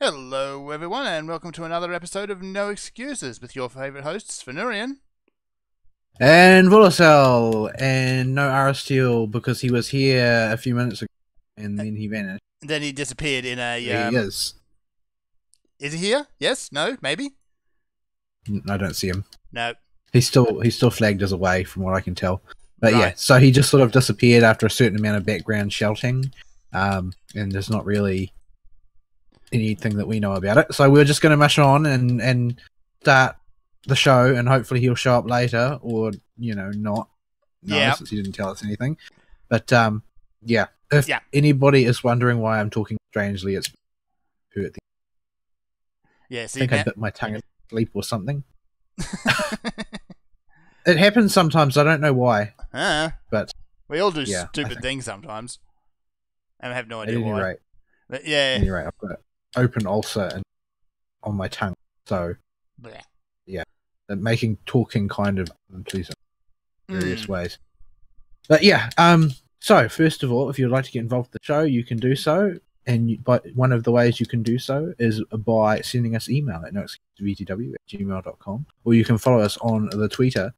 Hello, everyone, and welcome to another episode of No Excuses with your favourite hosts, Fenurian. And Volacel, and no Aristeal because he was here a few minutes ago, and then he vanished. Then he disappeared in a... He is. Is he here? Yes? No? Maybe? I don't see him. No. He's still flagged as away from what I can tell. But Right. yeah, so he just sort of disappeared after a certain amount of background shouting, and there's not really anything that we know about it. So we're just going to mash on and start the show, and hopefully he'll show up later, or not. No, Yeah. since he didn't tell us anything. But yeah, if Yeah. anybody is wondering why I'm talking strangely, it's hurt. Yeah, I see, think I now... bit my tongue in sleep or something. It happens sometimes. I don't know why, but we all do yeah, stupid things sometimes. And I have no at idea any why. rate, But yeah. I've got an open ulcer on my tongue, so Bleh. making talking kind of unpleasant in various Mm. ways. But yeah, so first of all, if you'd like to get involved with the show, you can do so, and one of the ways you can do so is by sending us email at noexcusevtw@gmail.com, or you can follow us on the Twitter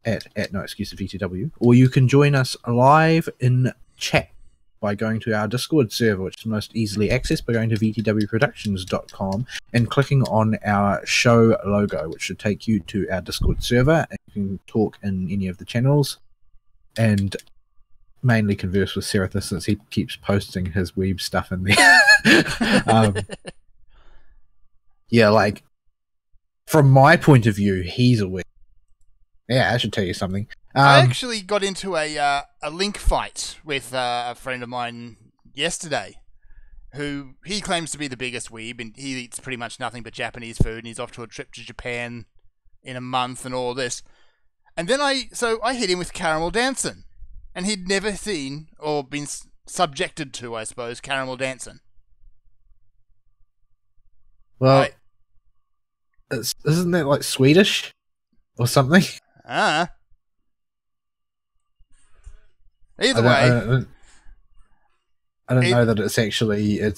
at noexcusevtw, or you can join us live in chat by going to our Discord server, which is most easily accessed by going to vtwproductions.com and clicking on our show logo, which should take you to our Discord server, and you can talk in any of the channels and mainly converse with Serathis since he keeps posting his weeb stuff in there. Yeah, like, from my point of view, he's a weeb. Yeah, I should tell you something. I actually got into a link fight with a friend of mine yesterday, who he claims to be the biggest weeb, and he eats pretty much nothing but Japanese food, and he's off to a trip to Japan in a month and all this. And then I hit him with Caramel Dancing, and he'd never seen or been subjected to, I suppose, Caramel Dancing. Well, isn't that like Swedish or something? Either way, I don't know that it's actually a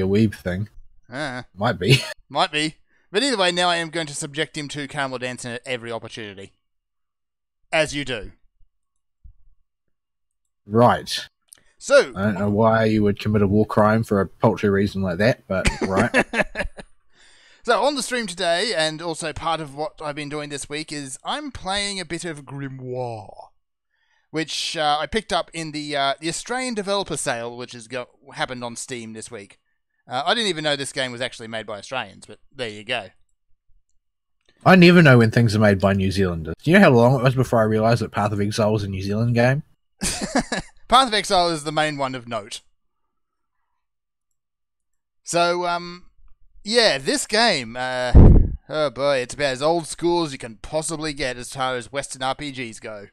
weeb thing. Might be. Might be. But either way, now I am going to subject him to Caramel Dancing at every opportunity. As you do. Right. So I don't know why you would commit a war crime for a paltry reason like that, but right. So on the stream today, and also part of what I've been doing this week, is I'm playing a bit of Grimoire, which I picked up in the Australian developer sale, which has happened on Steam this week. I didn't even know this game was actually made by Australians, but there you go. I never know when things are made by New Zealanders. Do you know how long it was before I realised that Path of Exile was a New Zealand game? Path of Exile is the main one of note. So, yeah, this game, oh boy, it's about as old school as you can possibly get as far as Western RPGs go.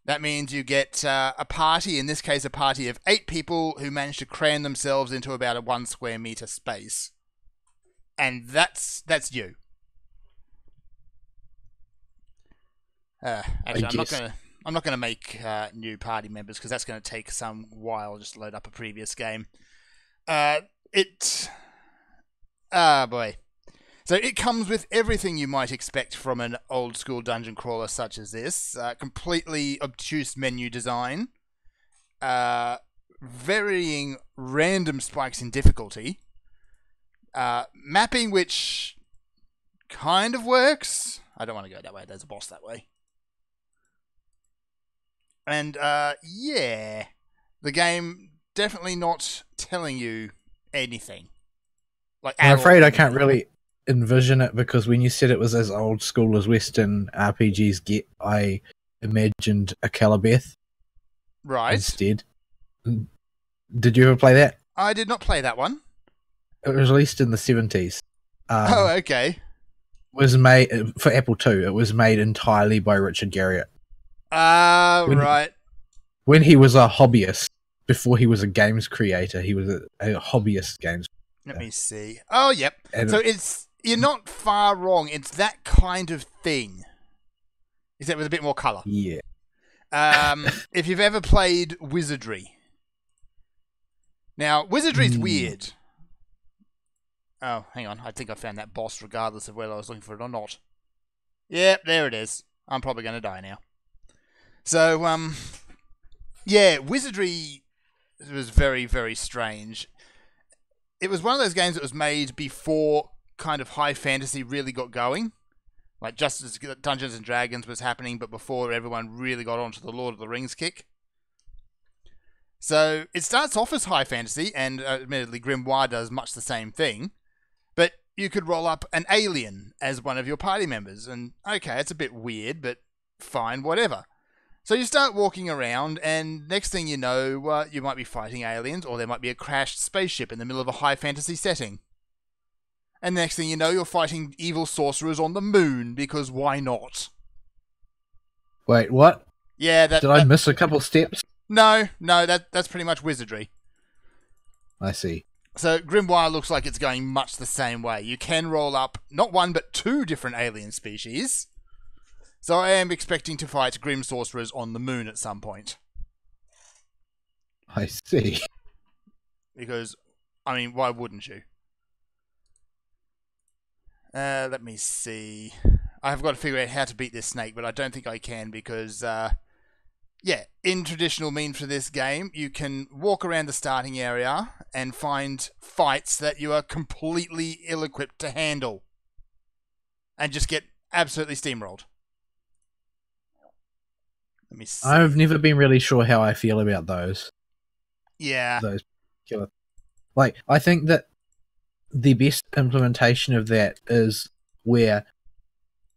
That means you get a party, in this case a party of 8 people who manage to cram themselves into about a 1 square meter space. And that's you. Actually, I'm not gonna make new party members because that's gonna take some while just to load up a previous game. Boy. So it comes with everything you might expect from an old school dungeon crawler such as this. Completely obtuse menu design. Varying random spikes in difficulty. Mapping which kind of works. I don't want to go that way. There's a boss that way. And, yeah. The game definitely not telling you anything. Like, I'm afraid I can't really envision it, because when you said it was as old school as Western RPGs get, I imagined a Calabeth. Right. Instead. Did you ever play that? I did not play that one. It was released in the 70s. Oh, okay. Was made for Apple II. It was made entirely by Richard Garriott. Right. When he was a hobbyist, before he was a games creator, he was a hobbyist games. Let me see. Oh, yep. And so you're not far wrong. It's that kind of thing. Except with a bit more colour. Yeah. If you've ever played Wizardry. Now, Wizardry's weird. Oh, hang on. I think I found that boss regardless of whether I was looking for it or not. Yep, there it is. I'm probably going to die now. So, yeah, Wizardry was very, very strange. It was one of those games that was made before kind of high fantasy really got going. Like, just as Dungeons and Dragons was happening, but before everyone really got onto the Lord of the Rings kick. So, it starts off as high fantasy, and admittedly, Grimoire does much the same thing. But you could roll up an alien as one of your party members, and okay, it's a bit weird, but fine, whatever. So you start walking around, and next thing you know, you might be fighting aliens, or there might be a crashed spaceship in the middle of a high fantasy setting. And next thing you know, you're fighting evil sorcerers on the moon, because why not? Wait, what? Yeah, Did I miss a couple steps? No, that's pretty much wizardry. I see. So Grimoire looks like it's going much the same way. You can roll up not one but two different alien species. So I am expecting to fight Grim Sorcerers on the moon at some point. I see. Because, I mean, why wouldn't you? Let me see. I've got to figure out how to beat this snake, but I don't think I can because, yeah, in traditional means for this game, you can walk around the starting area and find fights that you are completely ill-equipped to handle. And just get absolutely steamrolled. Let me see. I've never been really sure how I feel about those. Yeah. Those killer. Like, I think that the best implementation of that is where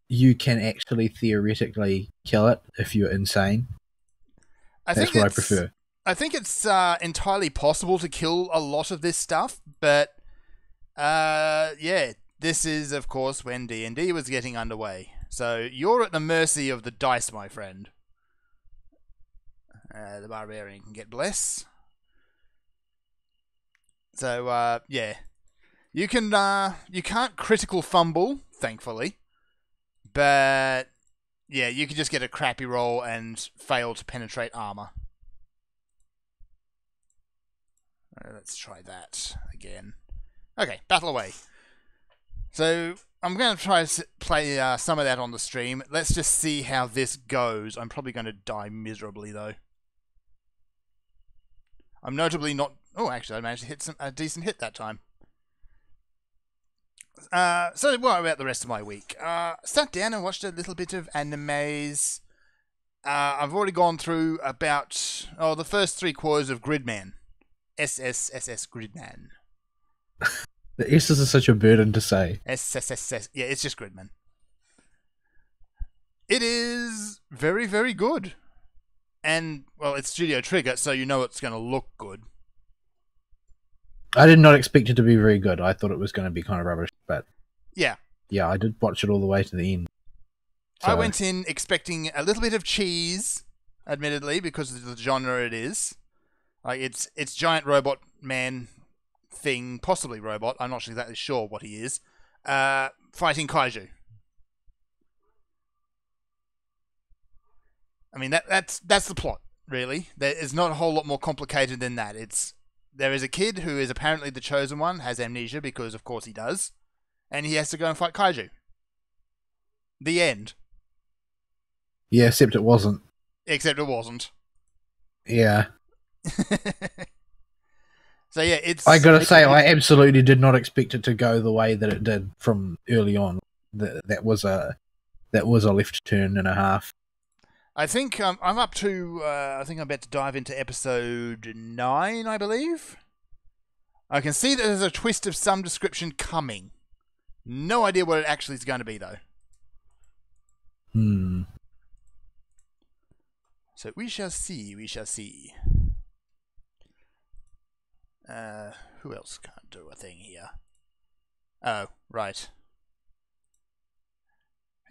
you can actually theoretically kill it if you're insane. That's what I prefer. I think it's entirely possible to kill a lot of this stuff, but yeah, this is, of course, when D&D was getting underway. So you're at the mercy of the dice, my friend. The barbarian can get bless. So, yeah. You can't critical fumble, thankfully. But, yeah, you can just get a crappy roll and fail to penetrate armor. Let's try that again. Okay, battle away. So, I'm going to try to play some of that on the stream. Let's just see how this goes. I'm probably going to die miserably, though. I'm notably not... Oh, actually, I managed to hit a decent hit that time. So, what about the rest of my week? Sat down and watched a little bit of animes. I've already gone through about... the first 3/4 of Gridman. SSSS Gridman. The S's are such a burden to say. SSSS. Yeah, it's just Gridman. It is very, very good. And, well, it's Studio Trigger, so you know it's going to look good. I did not expect it to be very good. I thought it was going to be kind of rubbish, but... Yeah. Yeah, I did watch it all the way to the end. So... I went in expecting a little bit of cheese, admittedly, because of the genre it is. Like, it's giant robot man thing, possibly robot, I'm not exactly sure what he is, fighting kaiju. I mean, that's the plot, really. There is not a whole lot more complicated than that. There is a kid who is apparently the chosen one, has amnesia, because of course he does, and he has to go and fight kaiju. The end. Yeah, except it wasn't. Except it wasn't. Yeah. So yeah, it's... I gotta say, I absolutely did not expect it to go the way that it did from early on. That was a left turn and a half. I think I'm up to... I think I'm about to dive into episode 9, I believe. I can see that there's a twist of some description coming. No idea what it actually is going to be, though. So we shall see, we shall see. Who else can't do a thing here? Oh, right.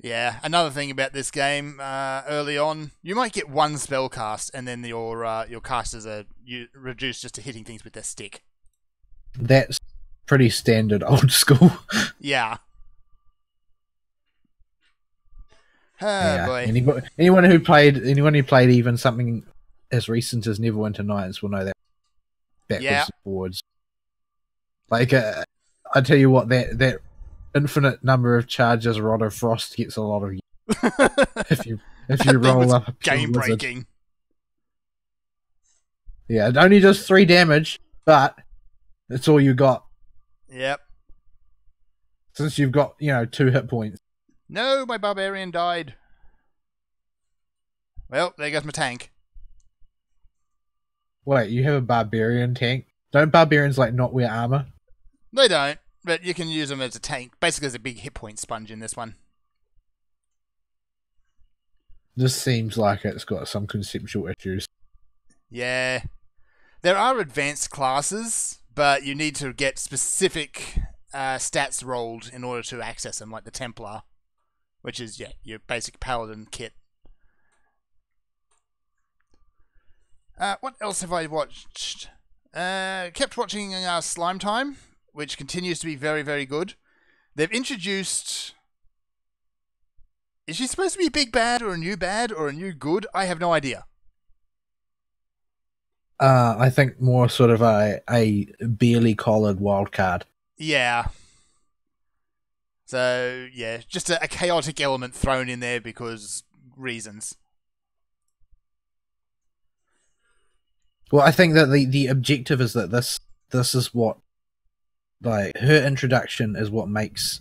Yeah, another thing about this game, early on, you might get one spell cast, and then your casters are reduced just to hitting things with their stick. That's pretty standard old school. Yeah. Yeah. Boy. Anyone who played even something as recent as Neverwinter Nights will know that backwards and forwards. Like, I tell you what, that infinite number of charges Rod of Frost gets a lot of you. if you roll up a pure game wizard. breaking. Yeah, it only does 3 damage, but that's all you got. Yep. Since you've got, 2 hit points. No, my barbarian died. Well, there goes my tank. Wait, you have a barbarian tank? Don't barbarians not wear armor? They don't, but you can use them as a tank. Basically, as a big hit point sponge in this one. This seems like it's got some conceptual issues. Yeah. There are advanced classes, but you need to get specific stats rolled in order to access them, like the Templar, which is, your basic paladin kit. What else have I watched? Kept watching Slime Time, which continues to be very, very good. They've introduced... Is she supposed to be a big bad or a new good? I have no idea. I think more sort of a barely collared wild card. Yeah. So, yeah, just a chaotic element thrown in there because reasons. Well, I think that the objective is that this is what, her introduction is what makes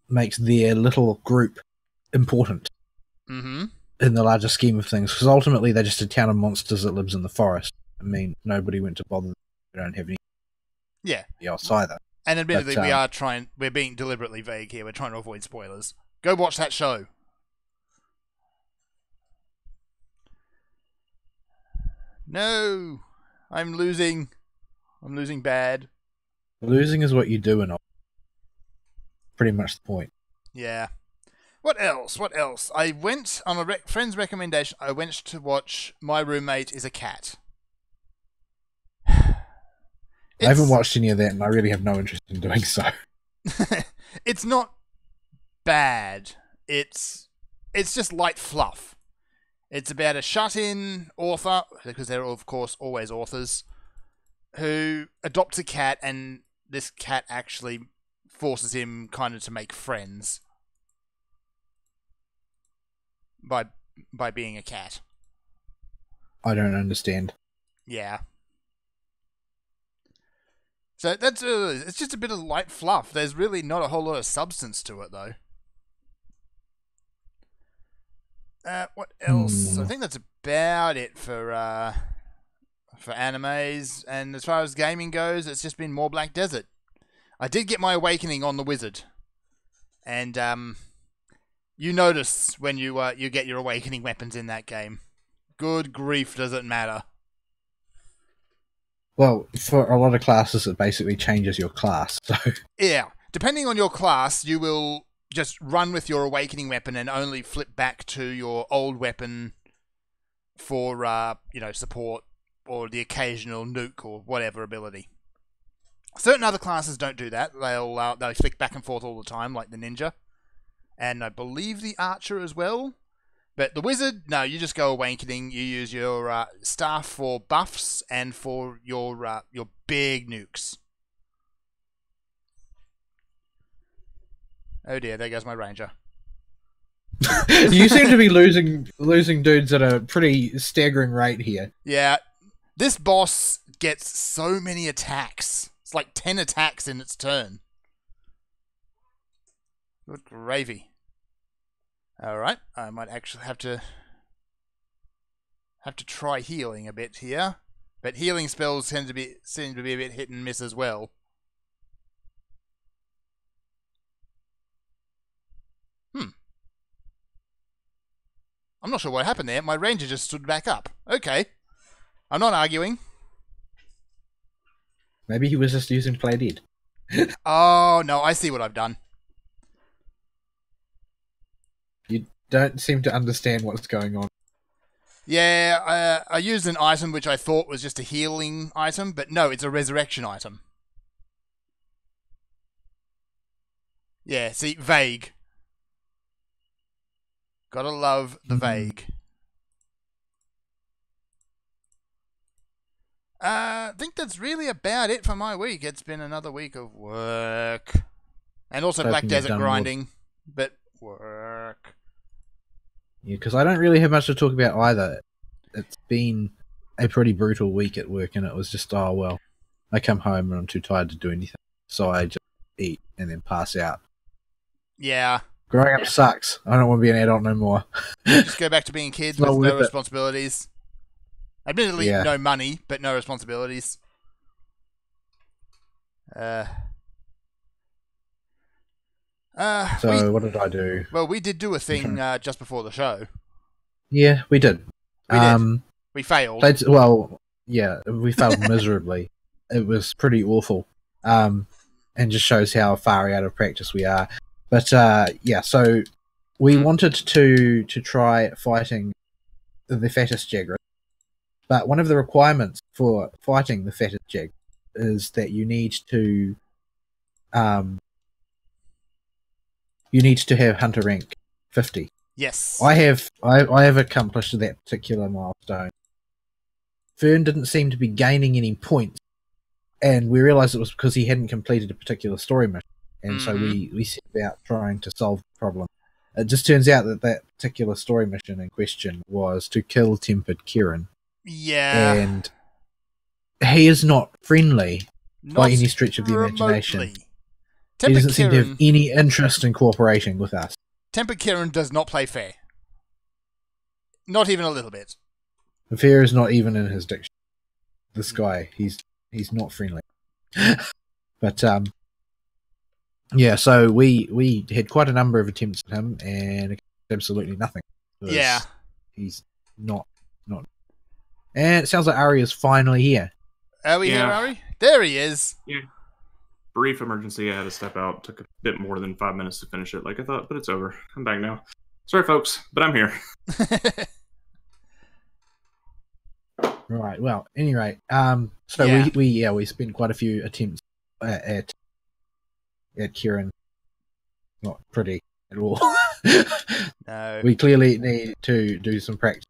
their little group important in the larger scheme of things, because ultimately they're just a town of monsters that lives in the forest. I mean, nobody went to bother. We don't have any else either. And admittedly, we're being deliberately vague here. We're trying to avoid spoilers. Go watch that show. No, I'm losing. I'm losing bad. Losing is what you do and all. Pretty much the point. Yeah. What else? I went on a friend's recommendation. I went to watch My Roommate is a Cat. I haven't watched any of that, and I really have no interest in doing so. It's not bad. It's just light fluff. It's about a shut-in author, because they're of course always authors, who adopts a cat, and this cat actually forces him kind of to make friends by being a cat. I don't understand. Yeah. So that's it's just a bit of light fluff. There's really not a whole lot of substance to it, though. What else? I think that's about it for animes. And as far as gaming goes, it's just been more Black Desert. I did get my awakening on the wizard, and you notice when you get your awakening weapons in that game. Good grief, does it matter? Well, for a lot of classes, it basically changes your class. So yeah, depending on your class, you will just run with your awakening weapon and only flip back to your old weapon for support or the occasional nuke or whatever ability. Certain other classes don't do that. They'll flick back and forth all the time, like the ninja, and I believe the archer as well. But the wizard, no, you just go awakening. You use your staff for buffs and for your big nukes. Oh dear, there goes my ranger. You seem to be losing dudes at a pretty staggering rate here. Yeah, this boss gets so many attacks. It's like 10 attacks in its turn. Good gravy. Alright, I might actually have to try healing a bit here. But healing spells seem to be a bit hit and miss as well. I'm not sure what happened there. My ranger just stood back up. Okay. I'm not arguing. Maybe he was just using Play Dead. Oh, no, I see what I've done. You don't seem to understand what's going on. Yeah, I used an item which I thought was just a healing item, but no, it's a resurrection item. Yeah, see, vague. Gotta love the vague. I think that's really about it for my week. It's been another week of work. And also Hoping Black you've Desert done more. grinding. But work. Yeah, because I don't really have much to talk about either. It's been a pretty brutal week at work, and it was just, oh, well, I come home and I'm too tired to do anything. So I just eat and then pass out. Yeah. Growing up sucks. I don't want to be an adult no more. Just go back to being kids It's not with no worth it. responsibilities. Admittedly, Yeah. no money, but no responsibilities. So what did I do? We did do a thing just before the show. Yeah, we did. We did. We failed. We failed miserably. It was pretty awful. And just shows how far out of practice we are. But so we wanted to try fighting the fattest Jagras. But one of the requirements for fighting the fattest Jag is that you need to have Hunter rank 50. Yes. I have accomplished that particular milestone. Fern didn't seem to be gaining any points, and we realised it was because he hadn't completed a particular story mission, and so we set about trying to solve the problem. It just turns out that particular story mission in question was to kill Tempered Kieran. Yeah. And he is not friendly by any stretch of the remotely. imagination. Tempered He doesn't seem to Kieran, have any interest in cooperating with us. Tempered Kieran does not play fair. Not even a little bit. Fair is not even in his dictionary. This guy, he's not friendly. But so we had quite a number of attempts at him, and absolutely nothing. Yeah. He's not. And it sounds like Ari is finally here. Are we here, Ari? There he is. Yeah. Brief emergency. I had to step out. Took a bit more than 5 minutes to finish it, like I thought, but it's over. I'm back now. Sorry, folks, but I'm here. Right. Well, at any rate, we spent quite a few attempts at Kieran. Not pretty at all. No. We clearly need to do some practice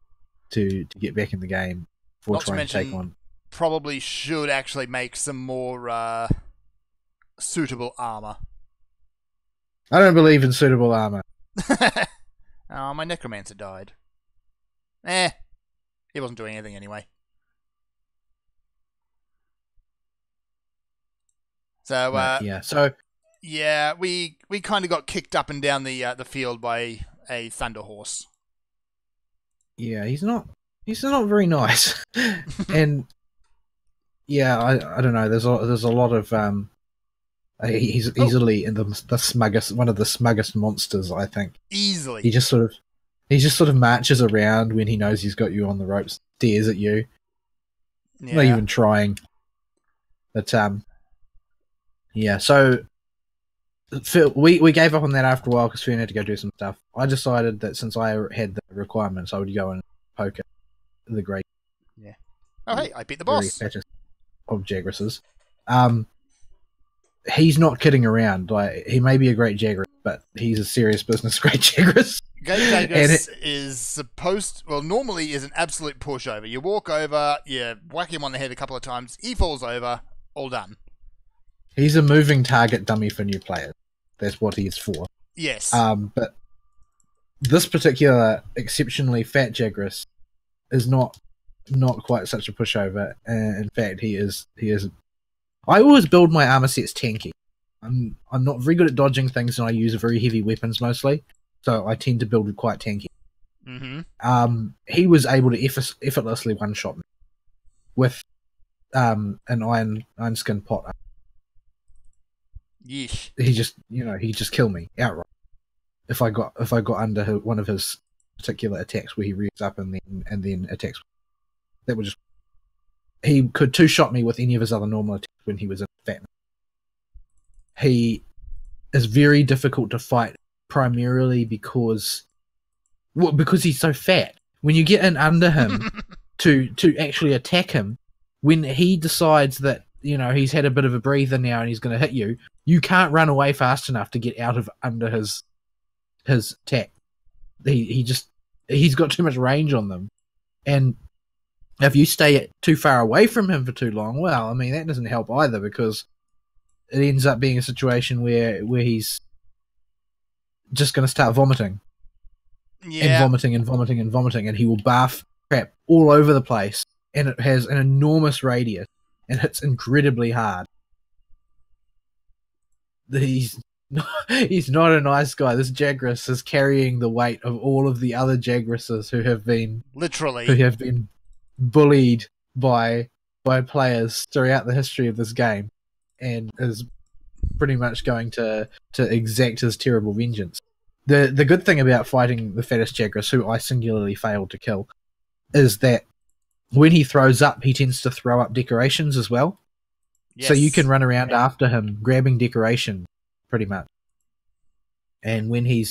to get back in the game before Not to trying to take mention- on. Probably should actually make some more suitable armor. I don't believe in suitable armor. Oh, my necromancer died. He wasn't doing anything anyway. So we kind of got kicked up and down the field by a thunder horse. Yeah, he's not very nice. And yeah, I don't know. There's a lot of he's easily in the smuggest, one of the smuggest monsters, I think. Easily. He just sort of marches around when he knows he's got you on the ropes, stares at you, not even trying. But so Phil, we gave up on that after a while because Fern had to go do some stuff. I decided that since I had the requirements, I would go and poke at the great. Yeah. Oh, hey, I beat the boss. Fattest of Jagrasses. He's not kidding around. Like, he may be a great Jagras, but he's a serious business great Jagras. Great Jagras normally is an absolute pushover. You walk over, you whack him on the head a couple of times, he falls over, all done. He's a moving target dummy for new players. That's what he is for. Yes. But this particular exceptionally fat Jagras is not quite such a pushover. In fact, he is. I always build my armor sets tanky. I'm not very good at dodging things, and I use very heavy weapons mostly, so I tend to build quite tanky. Mm-hmm. He was able to effortlessly one-shot me with an iron skin pot. Yeesh. He just killed me outright. If I got under one of his particular attacks where he rears up and then attacks, that would just. He could two-shot me with any of his other normal attacks when he was in fat. He is very difficult to fight, primarily because he's so fat. When you get in under him to actually attack him, when he decides that he's had a bit of a breather now and he's going to hit you, you can't run away fast enough to get out of under his attack. He's got too much range on them, and If you stay too far away from him for too long, well, I mean, that doesn't help either, because it ends up being a situation where he's just going to start vomiting. Yeah. And vomiting and vomiting and vomiting, and he will barf crap all over the place, and it has an enormous radius and hits incredibly hard. He's not a nice guy. This Jagras is carrying the weight of all of the other Jagrases who have been bullied by players throughout the history of this game, and is pretty much going to exact his terrible vengeance. The good thing about fighting the fattest Jagras, who I singularly failed to kill, is that when he throws up, he tends to throw up decorations as well. Yes. So you can run around after him, grabbing decorations, pretty much. And when he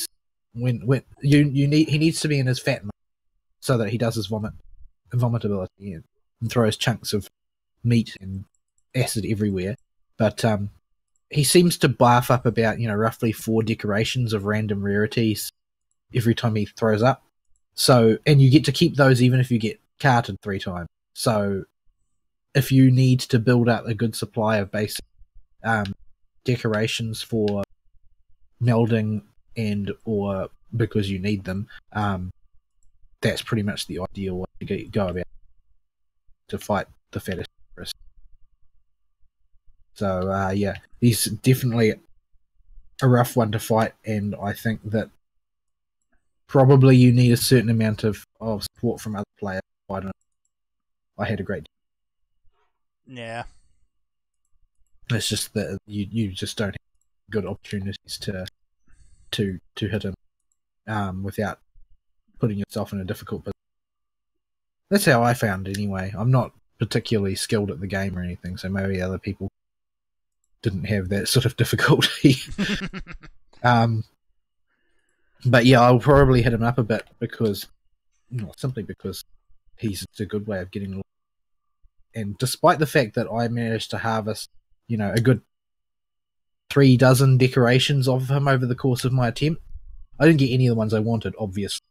needs to be in his fat mode, so that he does his vomitability and throws chunks of meat and acid everywhere. But he seems to barf up about, roughly 4 decorations of random rarities every time he throws up. So, and you get to keep those even if you get carted 3 times. So, if you need to build up a good supply of basic decorations for melding or because you need them, that's pretty much the ideal way to go about to fight the fattest. So, he's definitely a rough one to fight, and I think that probably you need a certain amount of support from other players. I don't know. I had a great time. Yeah. It's just that you just don't have good opportunities to hit him without putting yourself in a difficult position. That's how I found it anyway. I'm not particularly skilled at the game or anything, so maybe other people didn't have that sort of difficulty. But yeah, I'll probably hit him up a bit simply because he's a good way of getting along. And despite the fact that I managed to harvest, a good 3 dozen decorations of him over the course of my attempt, I didn't get any of the ones I wanted, obviously.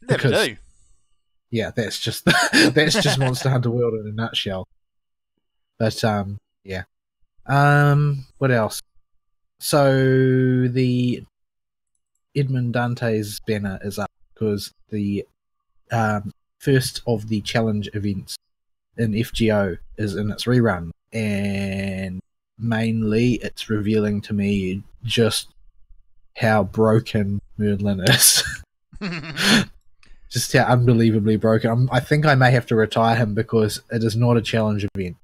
Never do. Yeah, that's just Monster Hunter World in a nutshell. But yeah. What else? So the Edmund Dante's banner is up because the first of the challenge events in FGO is in its rerun, and mainly it's revealing to me just how broken Merlin is. Just how unbelievably broken. I think I may have to retire him because it is not a challenge event.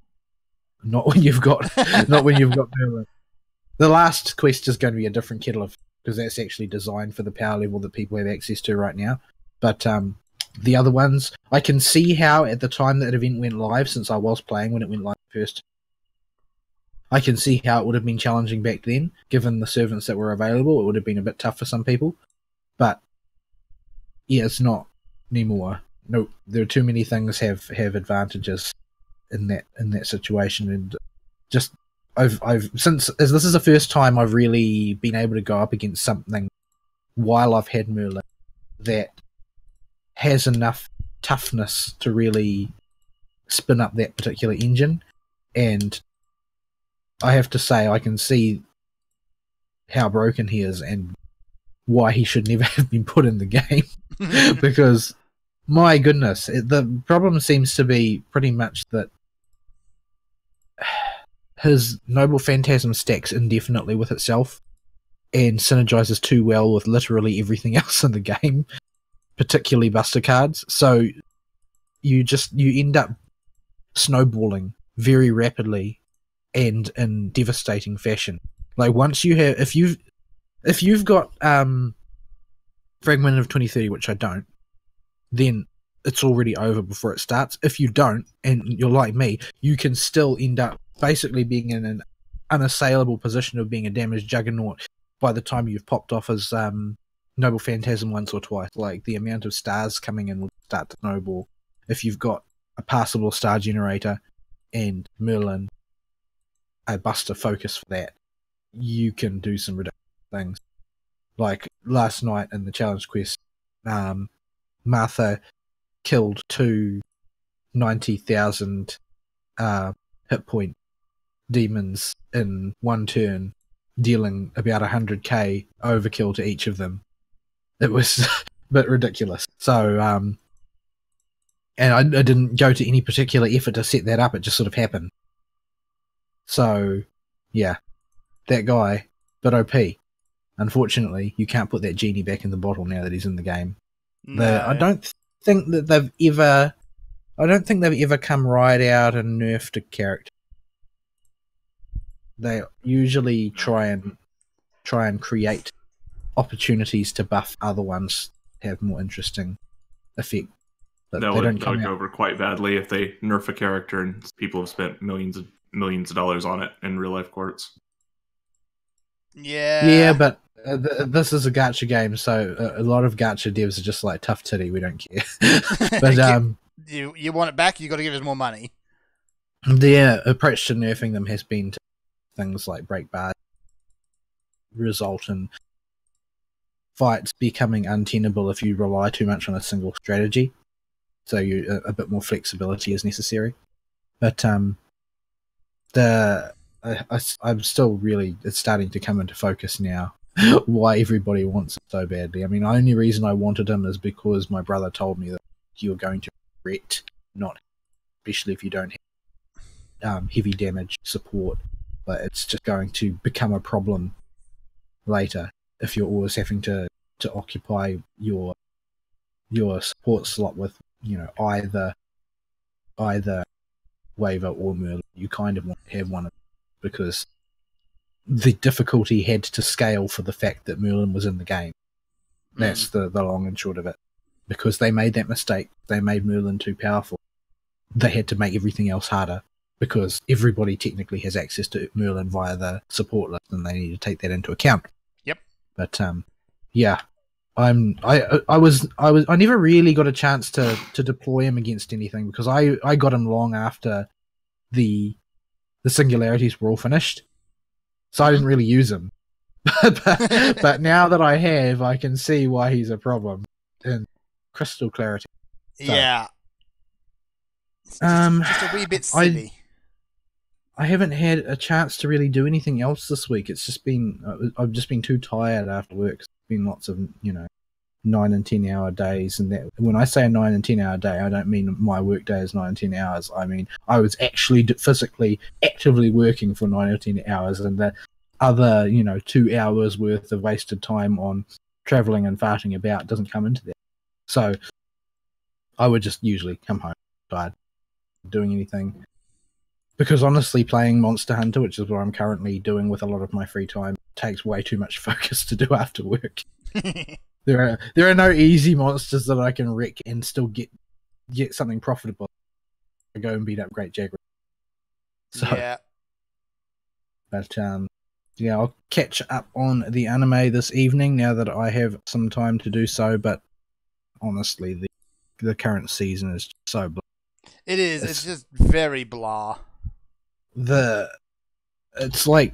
Not when you've got Merlin. The last quest is going to be a different kettle of, because that's actually designed for the power level that people have access to right now. But the other ones, I can see how at the time that event went live, since I was playing when it went live first, I can see how it would have been challenging back then, given the servants that were available. It would have been a bit tough for some people. But yeah, it's not anymore. No, there are too many things have advantages in that situation, and just I've since as this is the first time I've really been able to go up against something while I've had Merlin that has enough toughness to really spin up that particular engine, and I have to say I can see how broken he is and why he should never have been put in the game. Because my goodness, the problem seems to be pretty much that his Noble Phantasm stacks indefinitely with itself and synergizes too well with literally everything else in the game, particularly Buster cards. So you end up snowballing very rapidly and in devastating fashion. Like once you have, if you've got Fragment of 2030, which I don't, then it's already over before it starts. If you don't, and you're like me, you can still end up basically being in an unassailable position of being a damaged juggernaut by the time you've popped off as Noble Phantasm once or twice. Like the amount of stars coming in will start to snowball. If you've got a passable star generator and Merlin, a Buster focus for that, you can do some ridiculous things. Like last night in the challenge quest, Martha killed 2 90,000 hit point demons in one turn, dealing about 100k overkill to each of them. It was a bit ridiculous. So, and I didn't go to any particular effort to set that up. It just sort of happened. So, yeah, that guy, but OP. Unfortunately, you can't put that genie back in the bottle now that he's in the game. No. I don't think they've ever come right out and nerfed a character. They usually try and create opportunities to buff other ones, have more interesting effect. But That they don't would come go out. over quite badly if they nerf a character and people have spent millions of dollars on it in real life courts. Yeah. Yeah, but this is a gacha game, so a lot of gacha devs are just like tough titty. We don't care. But you want it back, you got to give us more money. their approach to nerfing them has been to things like break bars, result in fights becoming untenable if you rely too much on a single strategy. So a bit more flexibility is necessary. But I'm still really, it's starting to come into focus now why everybody wants it so badly. I mean, the only reason I wanted him is because my brother told me that you're going to regret not, especially if you don't have heavy damage support, but it's just going to become a problem later if you're always having to occupy your support slot with, you know, either Waver or Merlin. You kind of want to have one of them because the difficulty had to scale for the fact that Merlin was in the game. That's the long and short of it. Because they made that mistake, they made Merlin too powerful. They had to make everything else harder because everybody technically has access to Merlin via the support list, and they need to take that into account. Yep. But yeah, I never really got a chance to deploy him against anything because I got him long after the singularities were all finished, so I didn't really use him. but now that I have, I can see why he's a problem in crystal clarity. So, Yeah. It's just a wee bit silly. I haven't had a chance to really do anything else this week. It's just been I've just been too tired after work. It's been lots of 9 and 10 hour days, and that when I say a 9 and 10 hour day, I don't mean my work day is 9 and 10 hours. I mean I was actually physically actively working for 9 or 10 hours, and the other 2 hours worth of wasted time on traveling and farting about doesn't come into that. So I would just usually come home tired, doing anything. Because honestly, playing Monster Hunter, which is what I'm currently doing with a lot of my free time, takes way too much focus to do after work. There are no easy monsters that I can wreck and still get something profitable. I go and beat up Great Jaguar. So, yeah. But yeah, I'll catch up on the anime this evening now that I have some time to do so. But honestly, the current season is just so blah. It is. It's just very blah. It's like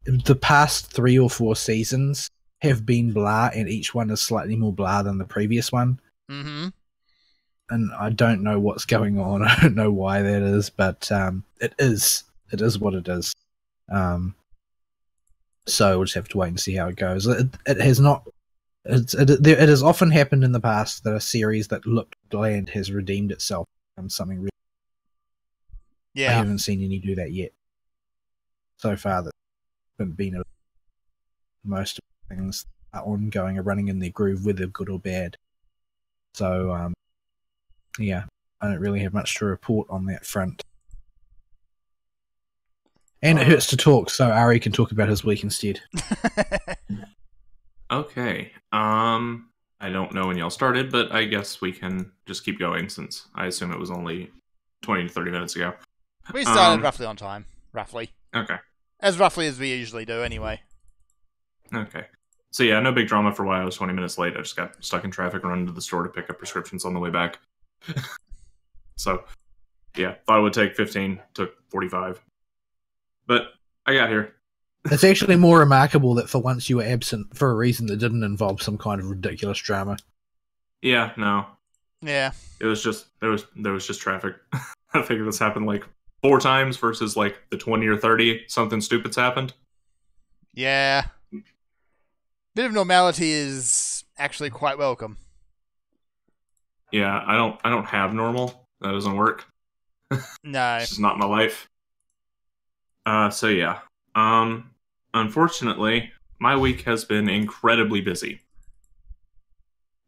the past 3 or 4 seasons have been blah, and each one is slightly more blah than the previous one. Mm-hmm. And I don't know what's going on. I don't know why that is, but it is what it is. So we'll just have to wait and see how it goes. It has not. It has often happened in the past that a series that looked bland has redeemed itself from something really. Yeah. I haven't seen any do that yet. So far, that haven't been most of the things are ongoing, are running in their groove, whether good or bad. So, yeah, I don't really have much to report on that front. And it hurts to talk, so Ari can talk about his week instead. Okay. I don't know when y'all started, but I guess we can just keep going since I assume it was only 20 to 30 minutes ago. We started roughly on time. Roughly. Okay. As roughly as we usually do, anyway. Okay. So yeah, no big drama for why I was 20 minutes late. I just got stuck in traffic and run to the store to pick up prescriptions on the way back. So, yeah, thought it would take 15, took 45. But I got here. It's actually more remarkable that for once you were absent for a reason that didn't involve some kind of ridiculous drama. Yeah, no. Yeah. It was just there was just traffic. I think this happened like 4 times versus like the 20 or 30 something stupid's happened. Yeah. Bit of normality is actually quite welcome. Yeah, I don't have normal. That doesn't work. No. It's just not my life. So yeah. Unfortunately, my week has been incredibly busy.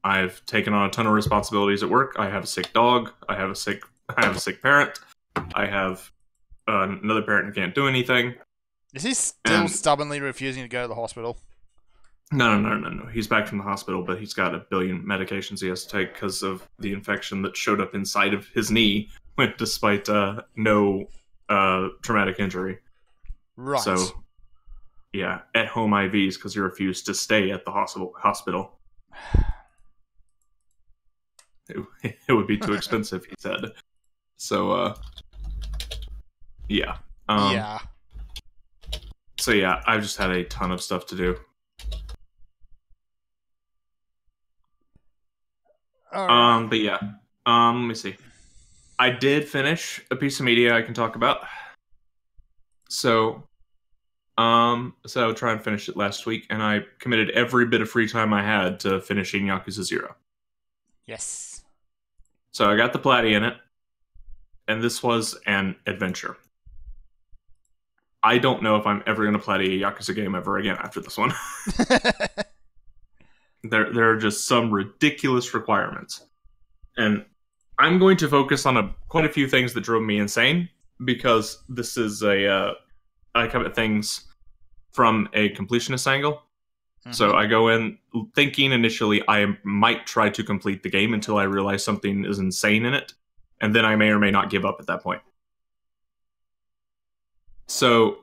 I've taken on a ton of responsibilities at work. I have a sick dog. I have a sick parent. I have another parent who can't do anything. Is he still stubbornly refusing to go to the hospital? No. He's back from the hospital, but he's got a billion medications he has to take because of the infection that showed up inside of his knee, despite no traumatic injury. Right. So, yeah, at-home IVs because he refused to stay at the hospital. It would be too expensive, he said. So, yeah. Yeah. So, yeah, I've just had a ton of stuff to do. But yeah. Let me see. I did finish a piece of media I can talk about. So I would try and finish it last week, and I committed every bit of free time I had to finishing Yakuza 0. Yes. So I got the platy in it, and this was an adventure. I don't know if I'm ever going to platy a Yakuza game ever again after this one. There are just some ridiculous requirements. And I'm going to focus on quite a few things that drove me insane, because this is I come at things from a completionist angle. Mm-hmm. So I go in thinking initially I might try to complete the game until I realize something is insane in it, and then I may or may not give up at that point. So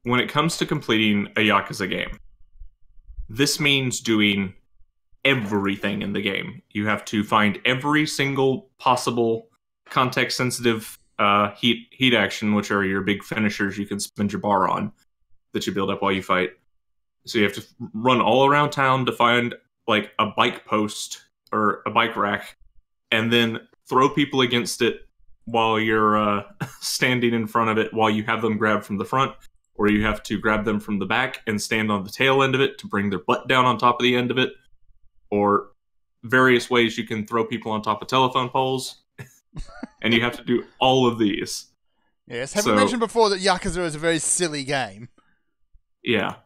when it comes to completing a Yakuza game, this means doing everything in the game. You have to find every single possible context-sensitive heat action, which are your big finishers you can spend your bar on, that you build up while you fight. So you have to run all around town to find like a bike post or a bike rack, and then throw people against it while you're standing in front of it while you have them grabbed from the front, or you have to grab them from the back and stand on the tail end of it to bring their butt down on top of the end of it, or various ways you can throw people on top of telephone poles. And you have to do all of these. Yes. Have we mentioned before that Yakuza is a very silly game? Yeah.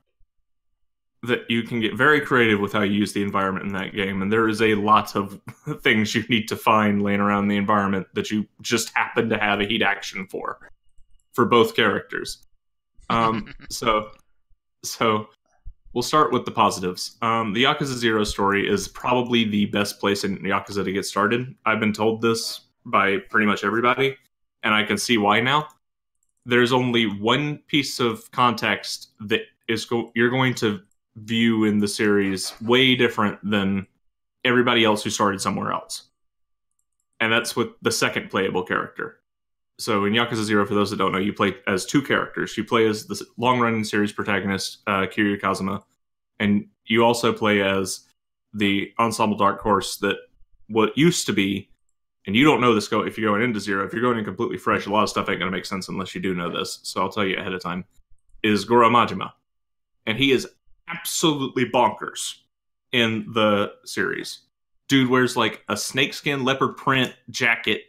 That you can get very creative with how you use the environment in that game, and there is a lot of things you need to find laying around the environment that you just happen to have a heat action for both characters. So we'll start with the positives. The Yakuza 0 story is probably the best place in Yakuza to get started. I've been told this by pretty much everybody, and I can see why now. There's only one piece of context that you're going to view in the series way different than everybody else who started somewhere else. And that's with the second playable character. So in Yakuza 0, for those that don't know, you play as 2 characters. You play as the long-running series protagonist, Kiryu Kazuma, and you also play as the Ensemble Dark Horse that what used to be, and you don't know this if you're going into 0, if you're going in completely fresh, a lot of stuff ain't going to make sense unless you do know this, so I'll tell you ahead of time, is Goro Majima. And he is absolutely bonkers in the series. Dude wears like a snakeskin leopard print jacket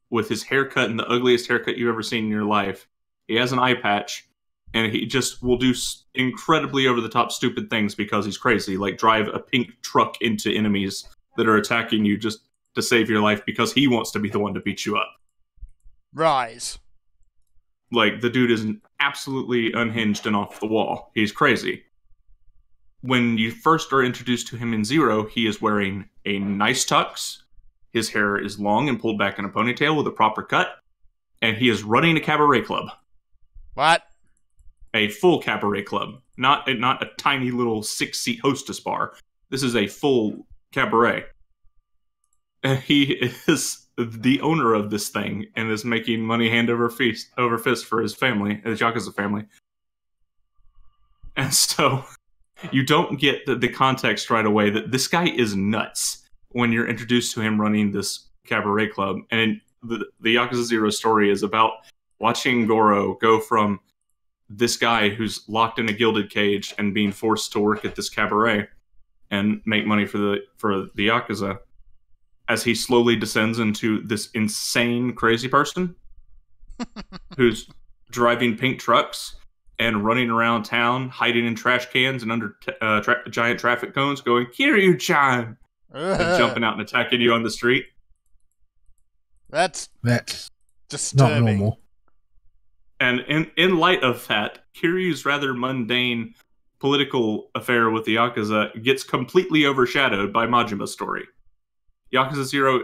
with his haircut and the ugliest haircut you've ever seen in your life. He has an eye patch, and he just will do incredibly over-the-top stupid things because he's crazy, like drive a pink truck into enemies that are attacking you just to save your life because he wants to be the one to beat you up. Right. Like, the dude is absolutely unhinged and off the wall. He's crazy. When you first are introduced to him in 0, he is wearing a nice tux. His hair is long and pulled back in a ponytail with a proper cut. And he is running a cabaret club. What? A full cabaret club. Not a tiny little 6-seat hostess bar. This is a full cabaret. And he is the owner of this thing and is making money hand over fist for his family, his Yakuza family. And so you don't get the context right away that this guy is nuts when you're introduced to him running this cabaret club, and the Yakuza 0 story is about watching Goro go from this guy who's locked in a gilded cage and being forced to work at this cabaret and make money for the Yakuza, as he slowly descends into this insane, crazy person who's driving pink trucks and running around town, hiding in trash cans and under giant traffic cones, going, Kiryu-chan! And jumping out and attacking you on the street. That's not disturbing. normal. And in light of that, Kiryu's rather mundane political affair with the Yakuza gets completely overshadowed by Majima's story. Yakuza 0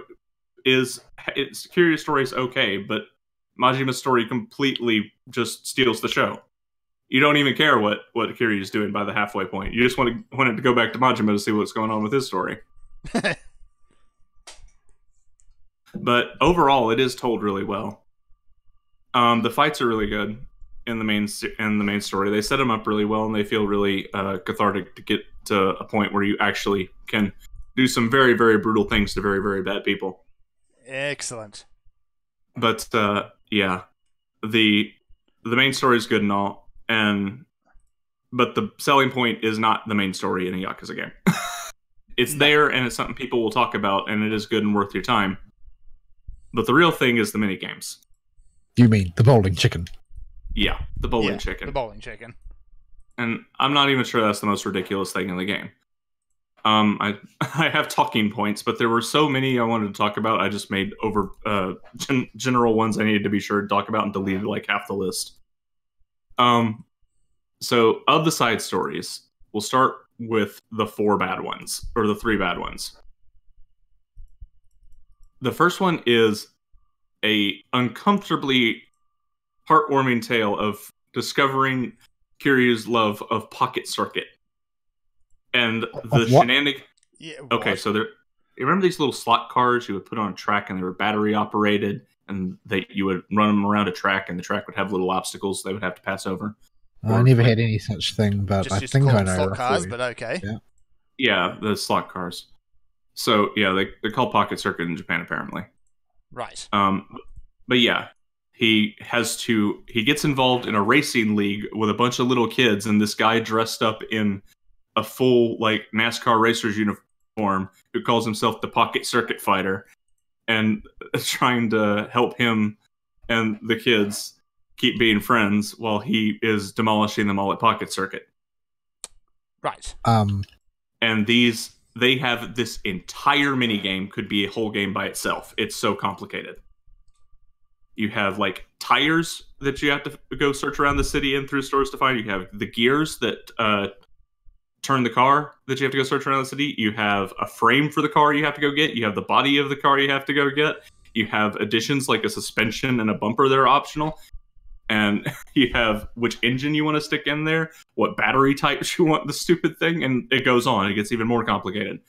Kiryu's story is okay, but Majima's story completely just steals the show. You don't even care what Kiryu's doing by the halfway point. You just wanted to go back to Majima to see what's going on with his story. But overall, it is told really well. The fights are really good in the main story. They set them up really well, and they feel really cathartic to get to a point where you actually can do some very, very brutal things to very, very bad people. Excellent. But yeah, the main story is good and all, but the selling point is not the main story in a Yakuza game. It's there, and it's something people will talk about, and it is good and worth your time. But the real thing is the mini games. You mean the bowling chicken? Yeah, the bowling chicken. The bowling chicken. And I'm not even sure that's the most ridiculous thing in the game. I have talking points, but there were so many I wanted to talk about. I just made general ones I needed to be sure to talk about and deleted like half the list. So of the side stories, we'll start with the 4 bad ones, or the 3 bad ones. The first one is a uncomfortably heartwarming tale of discovering Kiryu's love of Pocket Circuit. And the shenanigans... Yeah, okay, so you remember these little slot cars you would put on a track, and they were battery operated, and you would run them around a track, and the track would have little obstacles they would have to pass over? I never had any such thing, but I think I know. Slot cars, but okay. Yeah, the slot cars. So yeah, they're called Pocket Circuit in Japan apparently. Right. But yeah, he gets involved in a racing league with a bunch of little kids, and this guy dressed up in a full like NASCAR racer's uniform who calls himself the Pocket Circuit Fighter, and trying to help him and the kids keep being friends while he is demolishing them all at Pocket Circuit. Right. And they have this entire minigame, could be a whole game by itself. It's so complicated. You have like tires that you have to go search around the city and through stores to find. You have the gears that turn the car that you have to go search around the city. You have a frame for the car you have to go get. You have the body of the car you have to go get. You have additions like a suspension and a bumper that are optional. And you have which engine you want to stick in there, what battery types you want the stupid thing, and it goes on. It gets even more complicated.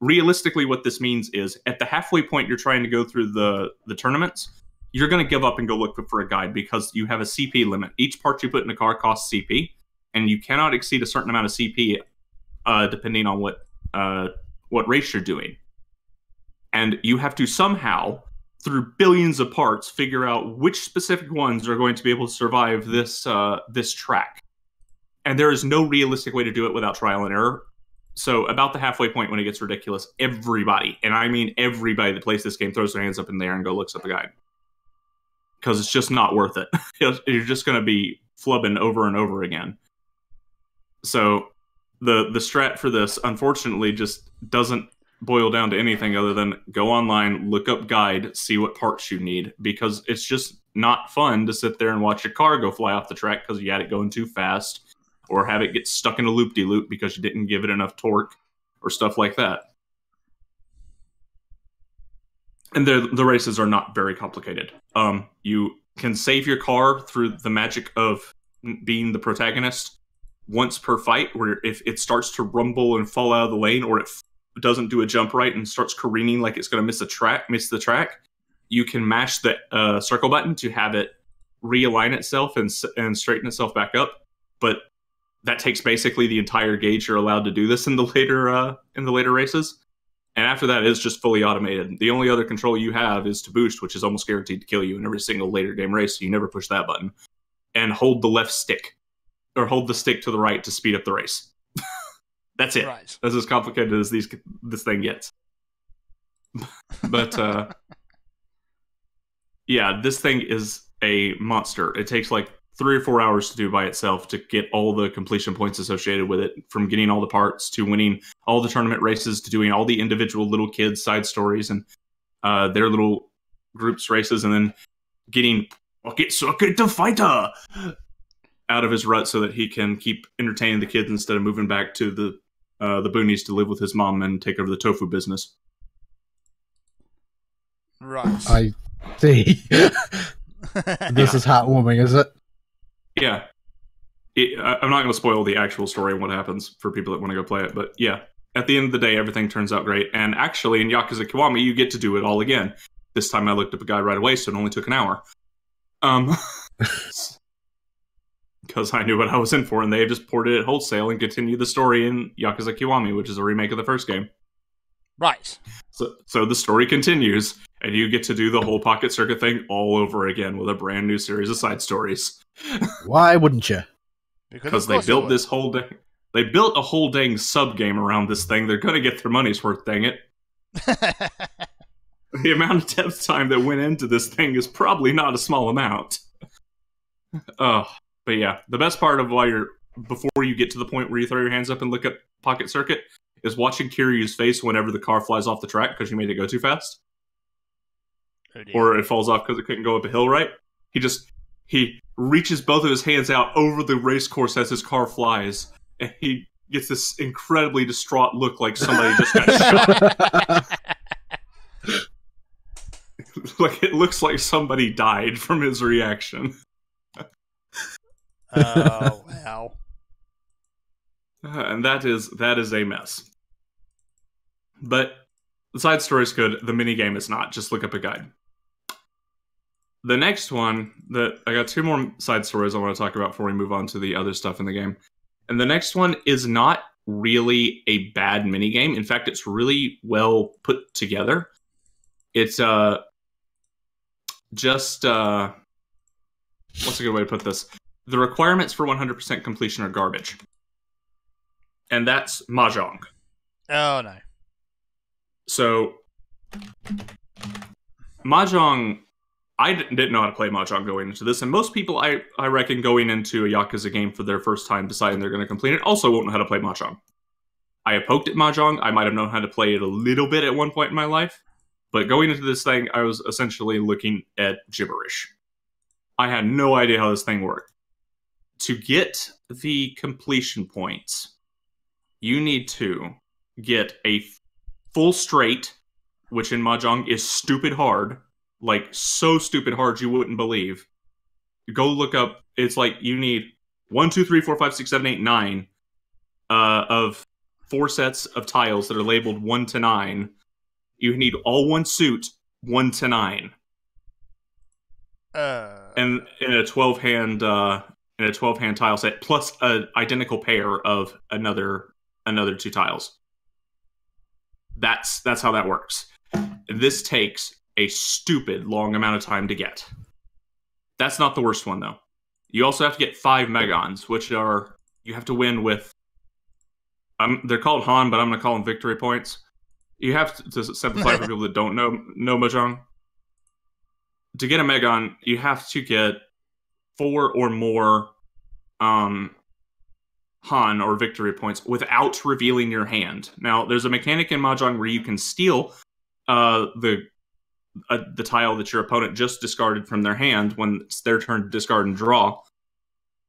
Realistically, what this means is at the halfway point you're trying to go through the tournaments, you're going to give up and go look for a guide because you have a CP limit. Each part you put in a car costs CP, and you cannot exceed a certain amount of CP depending on what race you're doing. And you have to somehow, through billions of parts, figure out which specific ones are going to be able to survive this track. And there is no realistic way to do it without trial and error. So about the halfway point when it gets ridiculous, everybody, and I mean everybody that plays this game, throws their hands up in the air and go looks up the guide. Because it's just not worth it. You're just going to be flubbing over and over again. So the strat for this, unfortunately, just doesn't boil down to anything other than go online, look up guide, see what parts you need, because it's just not fun to sit there and watch your car go fly off the track because you had it going too fast, or have it get stuck in a loop-de-loop because you didn't give it enough torque, or stuff like that. And the races are not very complicated. You can save your car through the magic of being the protagonist once per fight, where if it starts to rumble and fall out of the lane, or it doesn't do a jump right and starts careening like it's going to miss the track, you can mash the circle button to have it realign itself and straighten itself back up. But that takes basically the entire gauge you're allowed to do this in the later races. And after that, it's just fully automated. The only other control you have is to boost, which is almost guaranteed to kill you in every single later game race, so you never push that button. And hold the left stick. Or hold the stick to the right to speed up the race. That's it. Right. That's as complicated as this thing gets. But, yeah, this thing is a monster. It takes like 3 or 4 hours to do by itself to get all the completion points associated with it, from getting all the parts to winning all the tournament races to doing all the individual little kids side stories and their little groups races, and then getting Pocket Circuit the Fighter out of his rut so that he can keep entertaining the kids instead of moving back to the boonies to live with his mom and take over the tofu business. Right. I see. This is heartwarming, is it? Yeah. I'm not going to spoil the actual story and what happens for people that want to go play it, but yeah. At the end of the day, everything turns out great. And actually, in Yakuza Kiwami, you get to do it all again. This time I looked up a guide right away, so it only took an hour. Because I knew what I was in for, and they just ported it wholesale and continued the story in Yakuza Kiwami, which is a remake of the first game. Right. So the story continues, and you get to do the whole Pocket Circuit thing all over again with a brand new series of side stories. Why wouldn't you? Because they built this whole they built a whole dang sub game around this thing. They're gonna get their money's worth, dang it. The amount of depth time that went into this thing is probably not a small amount. But yeah, the best part of before you get to the point where you throw your hands up and look at Pocket Circuit is watching Kiryu's face whenever the car flies off the track because you made it go too fast. Oh, or it falls off because it couldn't go up a hill right. He reaches both of his hands out over the race course as his car flies, and he gets this incredibly distraught look like somebody just got shot. Like, it looks like somebody died from his reaction. Oh, wow. And that is a mess. But the side story is good. The minigame is not. Just look up a guide. The next one, I got 2 more side stories I want to talk about before we move on to the other stuff in the game. And the next one is not really a bad minigame. In fact, it's really well put together. It's just what's a good way to put this? The requirements for 100% completion are garbage. And that's Mahjong. Oh, no. So, Mahjong, I didn't know how to play Mahjong going into this, and most people, I reckon, going into a Yakuza game for their first time deciding they're going to complete it, also won't know how to play Mahjong. I have poked at Mahjong. I might have known how to play it a little bit at one point in my life, but going into this thing, I was essentially looking at gibberish. I had no idea how this thing worked. To get the completion points, you need to get a full straight, which in Mahjong is stupid hard. Like, so stupid hard you wouldn't believe. Go look up, it's like you need 1, 2, 3, 4, 5, 6, 7, 8, 9 of 4 sets of tiles that are labeled 1 to 9. You need all one suit, 1 to 9. And in a 12-hand tile set, plus an identical pair of another 2 tiles. That's how that works. This takes a stupid long amount of time to get. That's not the worst one, though. You also have to get 5 Megons, which are, you have to win with, they're called Han, but I'm going to call them victory points. You have to simplify for people that don't know Mahjong. To get a Megon, you have to get 4 or more Han or victory points without revealing your hand. Now, there's a mechanic in Mahjong where you can steal the tile that your opponent just discarded from their hand when it's their turn to discard and draw.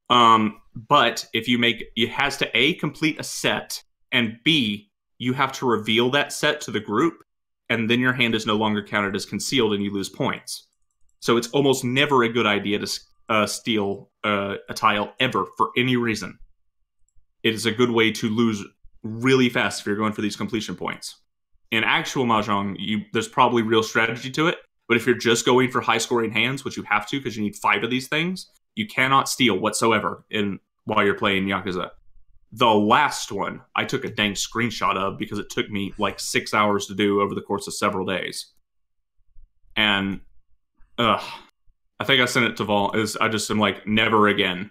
But if it has to A, complete a set, and B, you have to reveal that set to the group, and then your hand is no longer counted as concealed and you lose points. So it's almost never a good idea to steal a tile ever for any reason. It is a good way to lose really fast if you're going for these completion points. In actual Mahjong, there's probably real strategy to it, but if you're just going for high-scoring hands, which you have to because you need 5 of these things, you cannot steal whatsoever while you're playing Yakuza. The last one I took a dang screenshot of because it took me like 6 hours to do over the course of several days. And I think I sent it to Vol. I just am like, never again.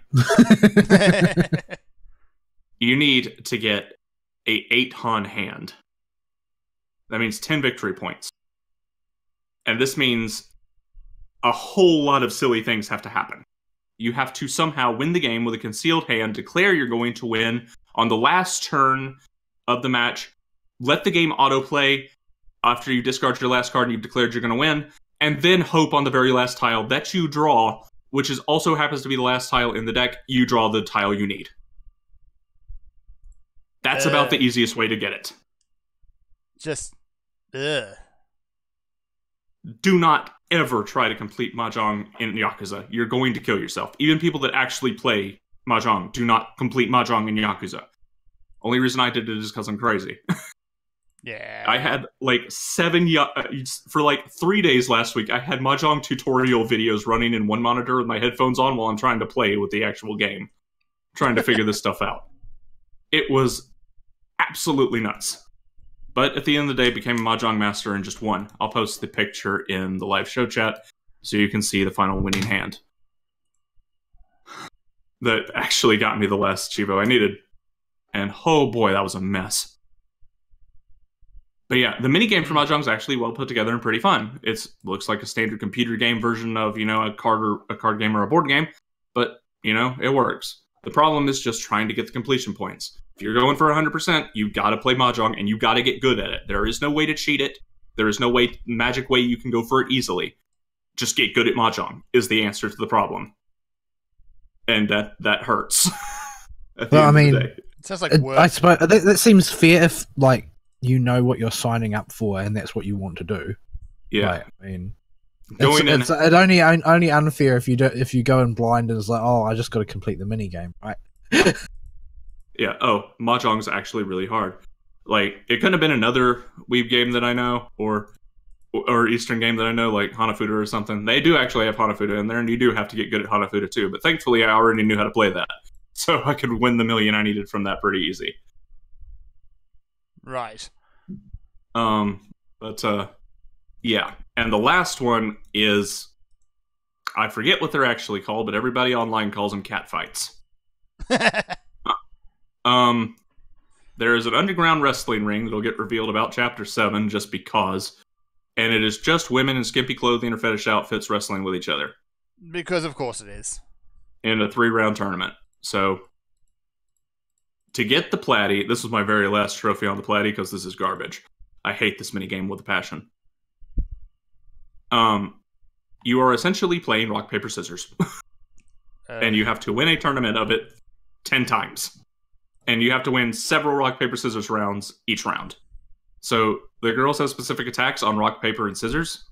You need to get a 8-Han hand. That means 10 victory points. And this means a whole lot of silly things have to happen. You have to somehow win the game with a concealed hand, declare you're going to win on the last turn of the match, let the game autoplay after you discard your last card and you've declared you're going to win, and then hope on the very last tile that you draw, which is also happens to be the last tile in the deck, you draw the tile you need. That's about the easiest way to get it. Just, Do not ever try to complete Mahjong in Yakuza. You're going to kill yourself. Even people that actually play Mahjong do not complete Mahjong in Yakuza. Only reason I did it is because I'm crazy. Yeah. I had like for like 3 days last week, I had Mahjong tutorial videos running in one monitor with my headphones on while I'm trying to play with the actual game. Trying to figure this stuff out. It was absolutely nuts. But at the end of the day, became a Mahjong master and just won. I'll post the picture in the live show chat so you can see the final winning hand. That actually got me the last Chivo I needed. And oh boy, that was a mess. But yeah, the minigame for Mahjong is actually well put together and pretty fun. It looks like a standard computer game version of, a card game or a board game. But, it works. The problem is just trying to get the completion points. If you're going for 100%, you've got to play Mahjong and you've got to get good at it. There is no way to cheat it. There is no magic way you can go for it easily. Just get good at Mahjong is the answer to the problem. And that hurts. Well, I mean, it sounds like work. I suppose that seems fair if, like, you know what you're signing up for and that's what you want to do. Yeah. Like, I mean, it's only unfair if you go in blind and it's like, oh, I just got to complete the mini game, right? Yeah. Oh, Mahjong's actually really hard. Like, it couldn't have been another Weeb game that I know, or Eastern game that I know, like Hanafuda or something. They do actually have Hanafuda in there, and you do have to get good at Hanafuda too. But thankfully, I already knew how to play that, so I could win the million I needed from that pretty easy. Right. Yeah. And the last one is, I forget what they're actually called, but everybody online calls them cat fights. There is an underground wrestling ring that'll get revealed about Chapter 7 just because, and it is just women in skimpy clothing or fetish outfits wrestling with each other. Because of course it is. In a 3-round tournament. So, to get the Platy, this was my very last trophy on the Platy because this is garbage. I hate this minigame with a passion. You are essentially playing rock, paper, scissors. And you have to win a tournament of it 10 times. And you have to win several rock, paper, scissors rounds each round. So the girls have specific attacks on rock, paper, and scissors.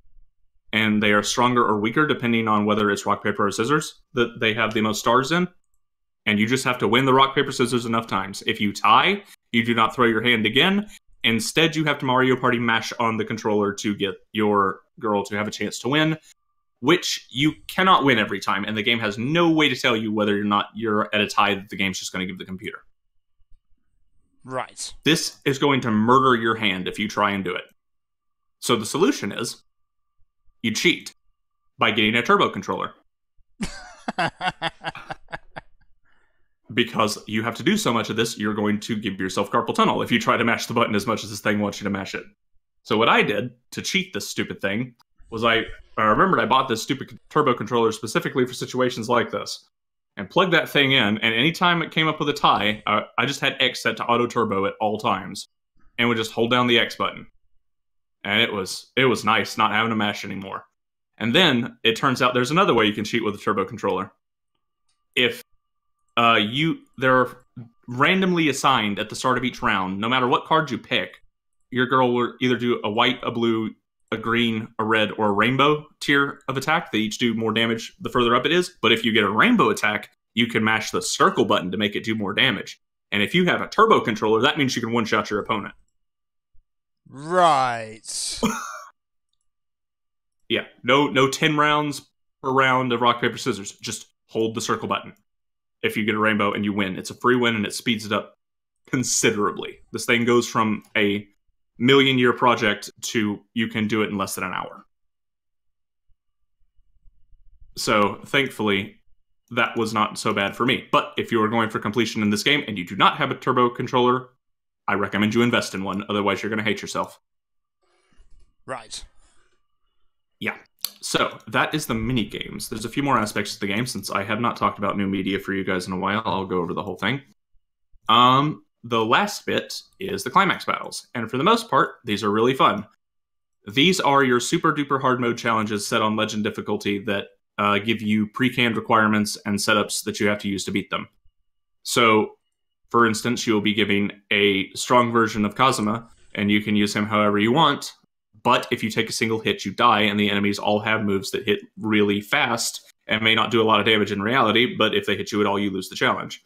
And they are stronger or weaker depending on whether it's rock, paper, or scissors that they have the most stars in. And you just have to win the rock, paper, scissors enough times. If you tie, you do not throw your hand again. Instead, you have to Mario Party mash on the controller to get your girl to have a chance to win, which you cannot win every time. And the game has no way to tell you whether or not you're at a tie that the game's just going to give the computer. Right. This is going to murder your hand if you try and do it. So the solution is you cheat by getting a turbo controller. Because you have to do so much of this, you're going to give yourself carpal tunnel if you try to mash the button as much as this thing wants you to mash it. So what I did to cheat this stupid thing was I remembered I bought this stupid turbo controller specifically for situations like this. And plugged that thing in, and anytime it came up with a tie, I just had X set to auto turbo at all times, and would just hold down the X button. And it was nice not having to mash anymore. And then it turns out there's another way you can cheat with a turbo controller. If they're randomly assigned at the start of each round, no matter what card you pick, your girl will either do a white, a blue, a green, a red, or a rainbow tier of attack. They each do more damage the further up it is. But if you get a rainbow attack, you can mash the circle button to make it do more damage. And if you have a turbo controller, that means you can one-shot your opponent. Right. Yeah. No 10 rounds per round of rock, paper, scissors. Just hold the circle button. If you get a rainbow and you win, it's a free win and it speeds it up considerably. This thing goes from a million-year project to you can do it in less than an hour. So, thankfully, that was not so bad for me. But if you are going for completion in this game and you do not have a turbo controller, I recommend you invest in one. Otherwise, you're going to hate yourself. Right. Yeah. So, that is the mini games. There's a few more aspects to the game. Since I have not talked about new media for you guys in a while, I'll go over the whole thing. The last bit is the climax battles. And for the most part, these are really fun. These are your super duper hard mode challenges set on legend difficulty that give you pre-canned requirements and setups that you have to use to beat them. So, for instance, you'll be giving a strong version of Kazuma, and you can use him however you want, but if you take a single hit, you die, and the enemies all have moves that hit really fast and may not do a lot of damage in reality, but if they hit you at all, you lose the challenge.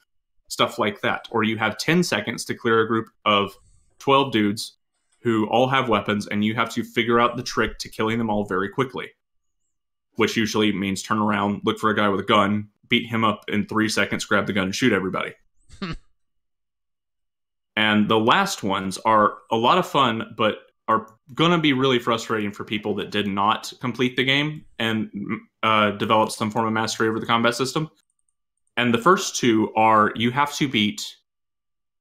Stuff like that. Or you have 10 seconds to clear a group of 12 dudes who all have weapons, and you have to figure out the trick to killing them all very quickly. Which usually means turn around, look for a guy with a gun, beat him up in 3 seconds, grab the gun, and shoot everybody. And the last ones are a lot of fun, but are going to be really frustrating for people that did not complete the game and develop some form of mastery over the combat system. And the first two are you have to beat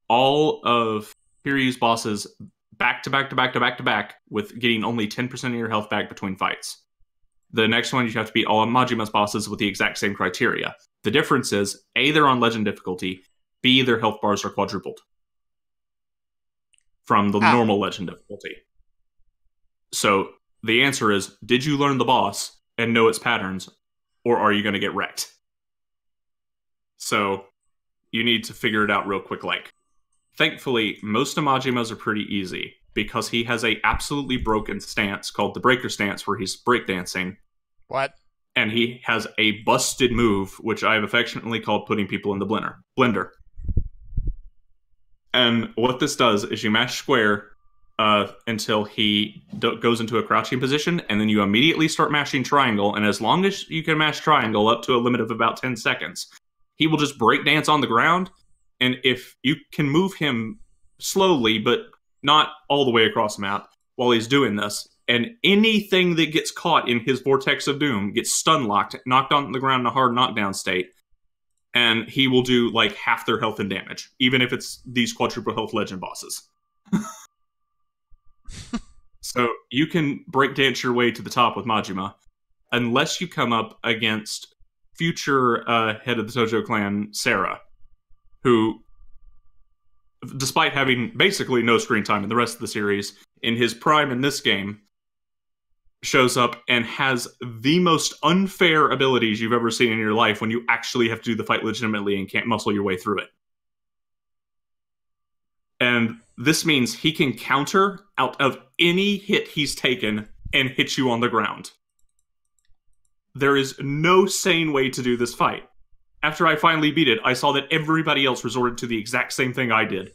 all of Kiryu's bosses back to back to back to back to back with getting only 10% of your health back between fights. The next one, you have to beat all of Majima's bosses with the exact same criteria. The difference is, A, they're on legend difficulty, B, their health bars are quadrupled from the normal legend difficulty. So the answer is, did you learn the boss and know its patterns, or are you going to get wrecked? So you need to figure it out real quick. Thankfully, most of Majima's are pretty easy because he has a absolutely broken stance called the breaker stance where he's breakdancing. What? And he has a busted move, which I have affectionately called putting people in the blender. And what this does is you mash square until he goes into a crouching position, and then you immediately start mashing triangle, and as long as you can mash triangle up to a limit of about 10 seconds, he will just breakdance on the ground, and if you can move him slowly, but not all the way across the map while he's doing this, and anything that gets caught in his vortex of doom gets stun locked, knocked on the ground in a hard knockdown state, and he will do like half their health and damage, even if it's these quadruple health legend bosses. So you can breakdance your way to the top with Majima, unless you come up against future head of the Tojo clan, Sarah, who, despite having basically no screen time in the rest of the series, in his prime in this game, shows up and has the most unfair abilities you've ever seen in your life when you actually have to do the fight legitimately and can't muscle your way through it. And this means he can counter out of any hit he's taken and hit you on the ground. There is no sane way to do this fight. After I finally beat it, I saw that everybody else resorted to the exact same thing I did.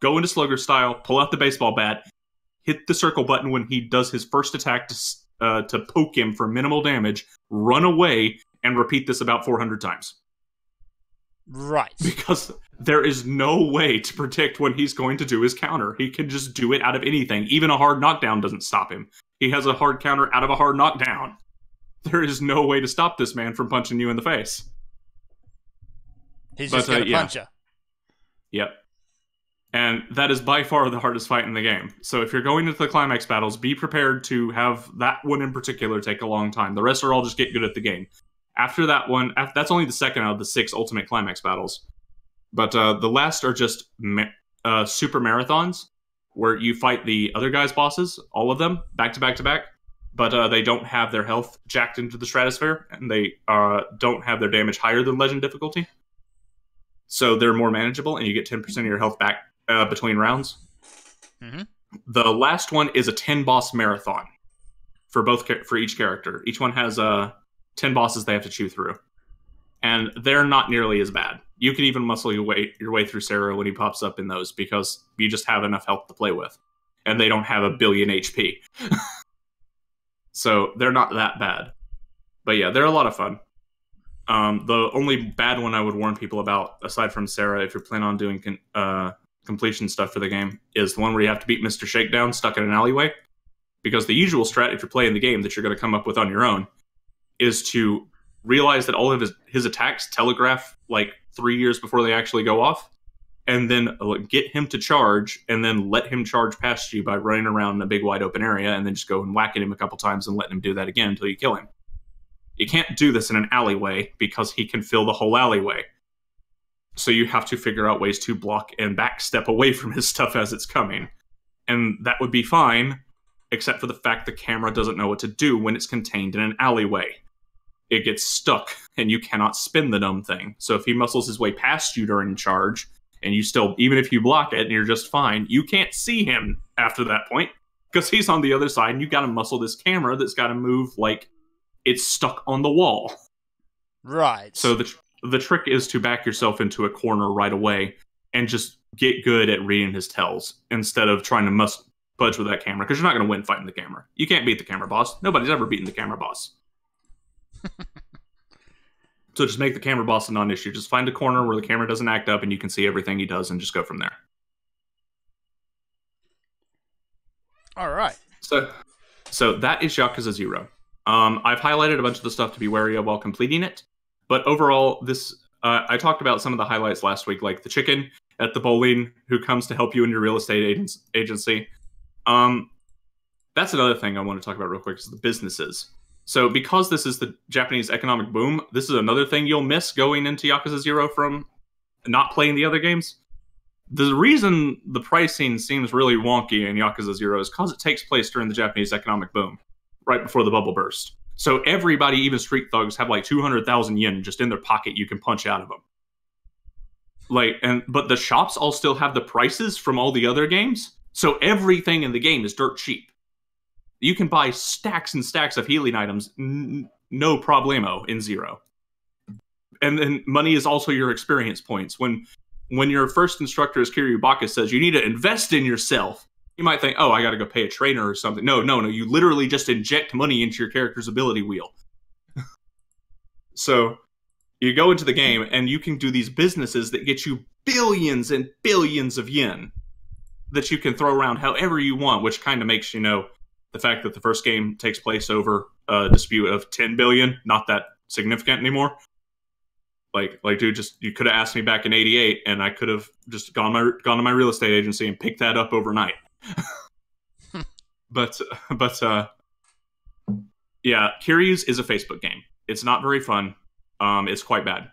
Go into Slugger style, pull out the baseball bat, hit the circle button when he does his first attack to poke him for minimal damage, run away, and repeat this about 400 times. Right. Because there is no way to predict when he's going to do his counter. He can just do it out of anything. Even a hard knockdown doesn't stop him. He has a hard counter out of a hard knockdown. There is no way to stop this man from punching you in the face. He's just going to punch you. Yep. And that is by far the hardest fight in the game. So if you're going into the climax battles, be prepared to have that one in particular take a long time. The rest are all just get good at the game. After that one, that's only the second out of the 6 ultimate climax battles. But the last are just super marathons, where you fight the other guys' bosses, all of them, back to back to back. But they don't have their health jacked into the stratosphere, and they don't have their damage higher than legend difficulty. So they're more manageable, and you get 10% of your health back between rounds. Mm-hmm. The last one is a 10-boss marathon for each character. Each one has 10 bosses they have to chew through. And they're not nearly as bad. You can even muscle your way through Sarah when he pops up in those, because you just have enough health to play with. And they don't have 1 billion HP. So they're not that bad. But yeah, they're a lot of fun. The only bad one I would warn people about, aside from Sarah, if you're planning on doing completion stuff for the game is the one where you have to beat Mr. Shakedown stuck in an alleyway. Because the usual strat, if you're playing the game that you're going to come up with on your own, is to realize that all of his attacks telegraph like 3 years before they actually go off, and then get him to charge, and then let him charge past you by running around a big wide open area, and then just go and whacking him a couple times and letting him do that again until you kill him. You can't do this in an alleyway because he can fill the whole alleyway. So you have to figure out ways to block and backstep away from his stuff as it's coming. And that would be fine, except for the fact the camera doesn't know what to do when it's contained in an alleyway. It gets stuck, and you cannot spin the dumb thing. So if he muscles his way past you during charge, and you still, even if you block it and you're just fine, you can't see him after that point, because he's on the other side, and you've got to muscle this camera that's got to move like it's stuck on the wall. Right. So the trick is to back yourself into a corner right away, and just get good at reading his tells, instead of trying to budge with that camera, because you're not going to win fighting the camera. You can't beat the camera boss. Nobody's ever beaten the camera boss. So just make the camera boss a non-issue. Just find a corner where the camera doesn't act up and you can see everything he does, and just go from there. All right. So that is Yakuza 0. I've highlighted a bunch of the stuff to be wary of while completing it, but overall, this I talked about some of the highlights last week, like the chicken at the bowling who comes to help you in your real estate agency. That's another thing I want to talk about real quick, is the businesses. So because this is the Japanese economic boom, this is another thing you'll miss going into Yakuza 0 from not playing the other games. The reason the pricing seems really wonky in Yakuza 0 is because it takes place during the Japanese economic boom, right before the bubble burst. So everybody, even street thugs, have like 200,000 yen just in their pocket you can punch out of them. But the shops all still have the prices from all the other games, so everything in the game is dirt cheap. You can buy stacks and stacks of healing items, no problemo, in 0. And then money is also your experience points. When your first instructor, as Kiryu Baka says, you need to invest in yourself, you might think, oh, I got to go pay a trainer or something. No. You literally just inject money into your character's ability wheel. So you go into the game, and you can do these businesses that get you billions and billions of yen that you can throw around however you want, which kind of makes the fact that the first game takes place over a dispute of 10 billion, not that significant anymore. Like, dude, you could have asked me back in '88, and I could have just gone to my real estate agency and picked that up overnight. But yeah, Kiryu's is a Facebook game. It's not very fun. It's quite bad.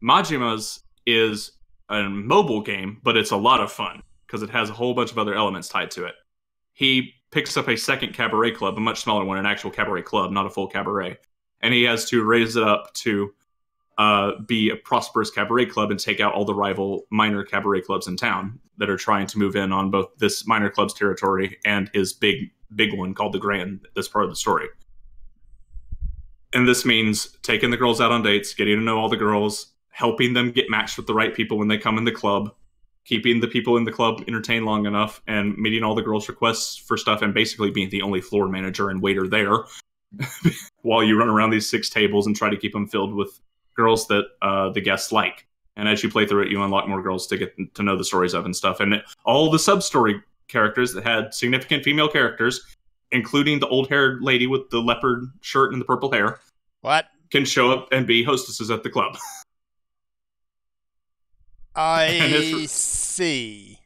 Majima's is a mobile game, but it's a lot of fun because it has a whole bunch of other elements tied to it. He picks up a second cabaret club, a much smaller one, an actual cabaret club, not a full cabaret. And he has to raise it up to be a prosperous cabaret club and take out all the rival minor cabaret clubs in town that are trying to move in on both this minor club's territory and his big one called the Grand, that's part of the story. And this means taking the girls out on dates, getting to know all the girls, helping them get matched with the right people when they come in the club, keeping the people in the club entertained long enough, and meeting all the girls' requests for stuff, and basically being the only floor manager and waiter there while you run around these 6 tables and try to keep them filled with girls that the guests like. And as you play through it, you unlock more girls to get to know the stories of and stuff. And all the sub-story characters that had significant female characters, including the old-haired lady with the leopard shirt and the purple hair, can show up and be hostesses at the club. I see.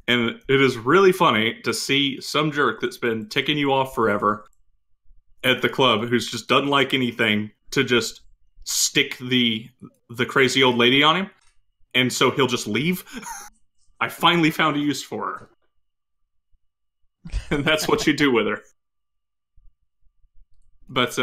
And it is really funny to see some jerk that's been ticking you off forever at the club, who's just doesn't like anything, to just stick the crazy old lady on him, and so he'll just leave. I finally found a use for her. And that's what you do with her. But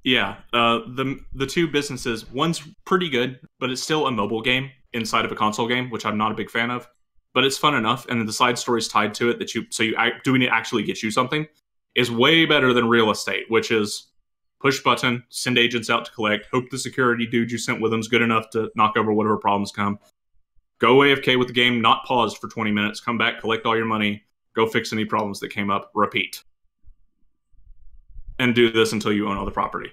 yeah, the two businesses, one's pretty good, but it's still a mobile game inside of a console game, which I'm not a big fan of. But it's fun enough, and then the side stories tied to it doing it actually gets you something, is way better than real estate, which is push button, send agents out to collect, hope the security dude you sent with them is good enough to knock over whatever problems come. Go AFK with the game, not paused for 20 minutes, come back, collect all your money, go fix any problems that came up, repeat. And do this until you own all the property.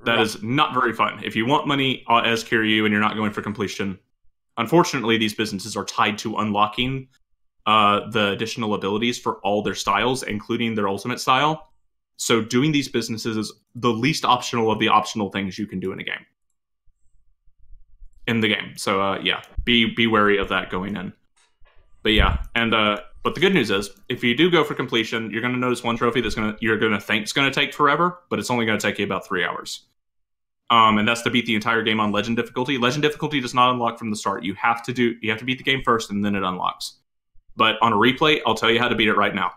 That is not very fun. If you want money as Kiryu and you're not going for completion, unfortunately, these businesses are tied to unlocking the additional abilities for all their styles, including their ultimate style. So doing these businesses is the least optional of the optional things you can do in a game. So yeah, be wary of that going in. But yeah, and but the good news is, if you do go for completion, you're going to notice one trophy you're going to think it's going to take forever, but it's only going to take you about 3 hours. And that's to beat the entire game on Legend difficulty. Legend difficulty does not unlock from the start. You have to beat the game first, and then it unlocks. But on a replay, I'll tell you how to beat it right now.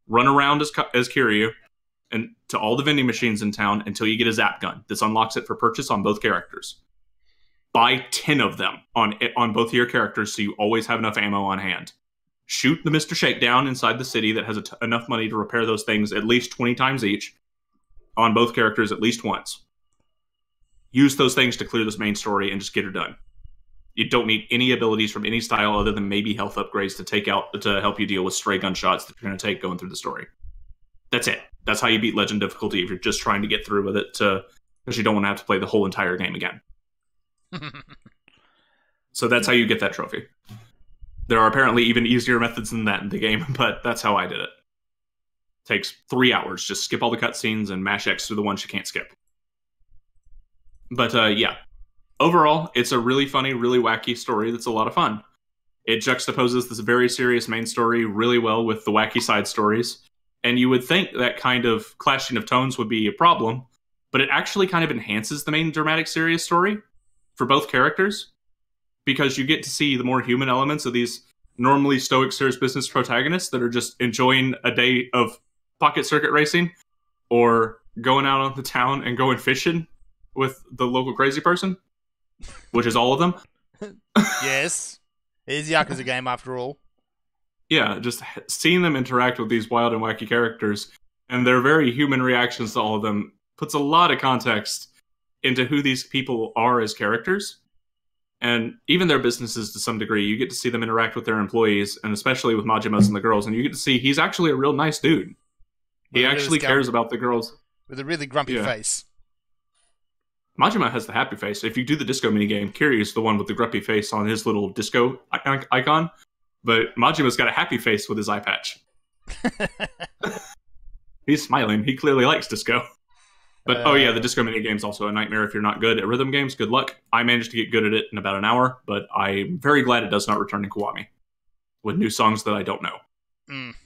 Run around as Kiryu and to all the vending machines in town until you get a zap gun. This unlocks it for purchase on both characters. Buy 10 of them on both of your characters so you always have enough ammo on hand. Shoot the Mr. Shakedown inside the city that has enough money to repair those things at least 20 times each on both characters at least once. Use those things to clear this main story and just get her done. You don't need any abilities from any style other than maybe health upgrades to help you deal with stray gunshots that you're going to take going through the story. That's it. That's how you beat Legend difficulty if you're just trying to get through with it because you don't want to have to play the whole entire game again. So that's how you get that trophy. There are apparently even easier methods than that in the game, but that's how I did it. Takes 3 hours. Just skip all the cutscenes and mash X through the ones you can't skip. But yeah, overall, it's a really funny, really wacky story that's a lot of fun. It juxtaposes this very serious main story really well with the wacky side stories. And you would think that kind of clashing of tones would be a problem, but it actually kind of enhances the main dramatic, serious story for both characters, because you get to see the more human elements of these normally stoic, serious business protagonists that are just enjoying a day of pocket circuit racing or going out on the town and going fishing with the local crazy person, which is all of them. Yes. It is a Yakuza game after all. Yeah, just seeing them interact with these wild and wacky characters and their very human reactions to all of them puts a lot of context into who these people are as characters. And even their businesses to some degree. You get to see them interact with their employees, and especially with Majima's and the girls, and you get to see he's actually a real nice dude. He actually cares about the girls. With a really grumpy face. Majima has the happy face. If you do the disco minigame, Kiryu's the one with the grumpy face on his little disco icon. But Majima's got a happy face with his eye patch. He's smiling. He clearly likes disco. But, oh yeah, the disco minigame's also a nightmare if you're not good at rhythm games. Good luck. I managed to get good at it in about an hour, but I'm very glad it does not return in Kiwami with new songs that I don't know.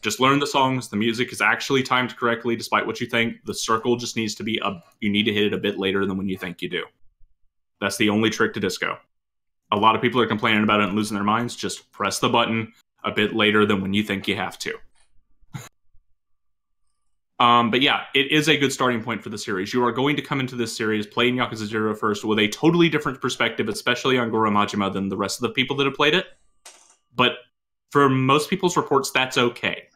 Just learn the songs. The music is actually timed correctly, despite what you think. The circle just needs to be you need to hit it a bit later than when you think you do. That's the only trick to disco. A lot of people are complaining about it and losing their minds. Just press the button a bit later than when you think you have to. But yeah, it is a good starting point for the series. You are going to come into this series playing Yakuza 0 first with a totally different perspective, especially on Goro Majima, than the rest of the people that have played it. But for most people's reports, that's okay.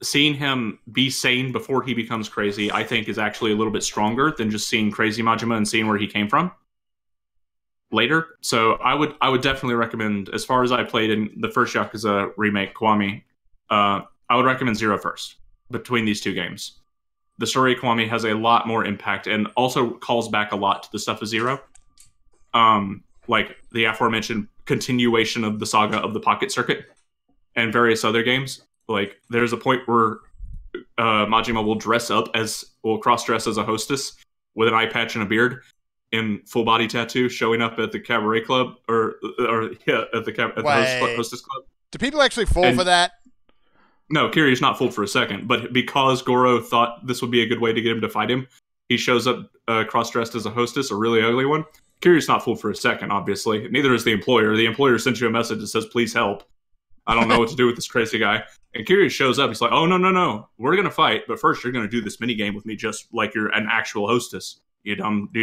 Seeing him be sane before he becomes crazy, I think, is actually a little bit stronger than just seeing crazy Majima and seeing where he came from later. So I would definitely recommend, as far as I played in the first Yakuza remake, Kiwami, I would recommend 0 first between these two games. The story of Kiwami has a lot more impact and also calls back a lot to the stuff of 0. Like the aforementioned continuation of the saga of the Pocket Circuit and various other games. Like there's a point where Majima will cross-dress as a hostess with an eye patch and a beard in full body tattoo, showing up at the cabaret club at the hostess club. Do people actually fall for that? No, Kiryu's not fooled for a second, but because Goro thought this would be a good way to get him to fight him, he shows up cross-dressed as a hostess, a really ugly one. Kiryu's not fooled for a second, obviously. Neither is the employer. The employer sent you a message that says, please help. I don't know what to do with this crazy guy. And Kiryu shows up. He's like, oh, no. We're going to fight, but first you're going to do this minigame with me just like you're an actual hostess. You dumb. And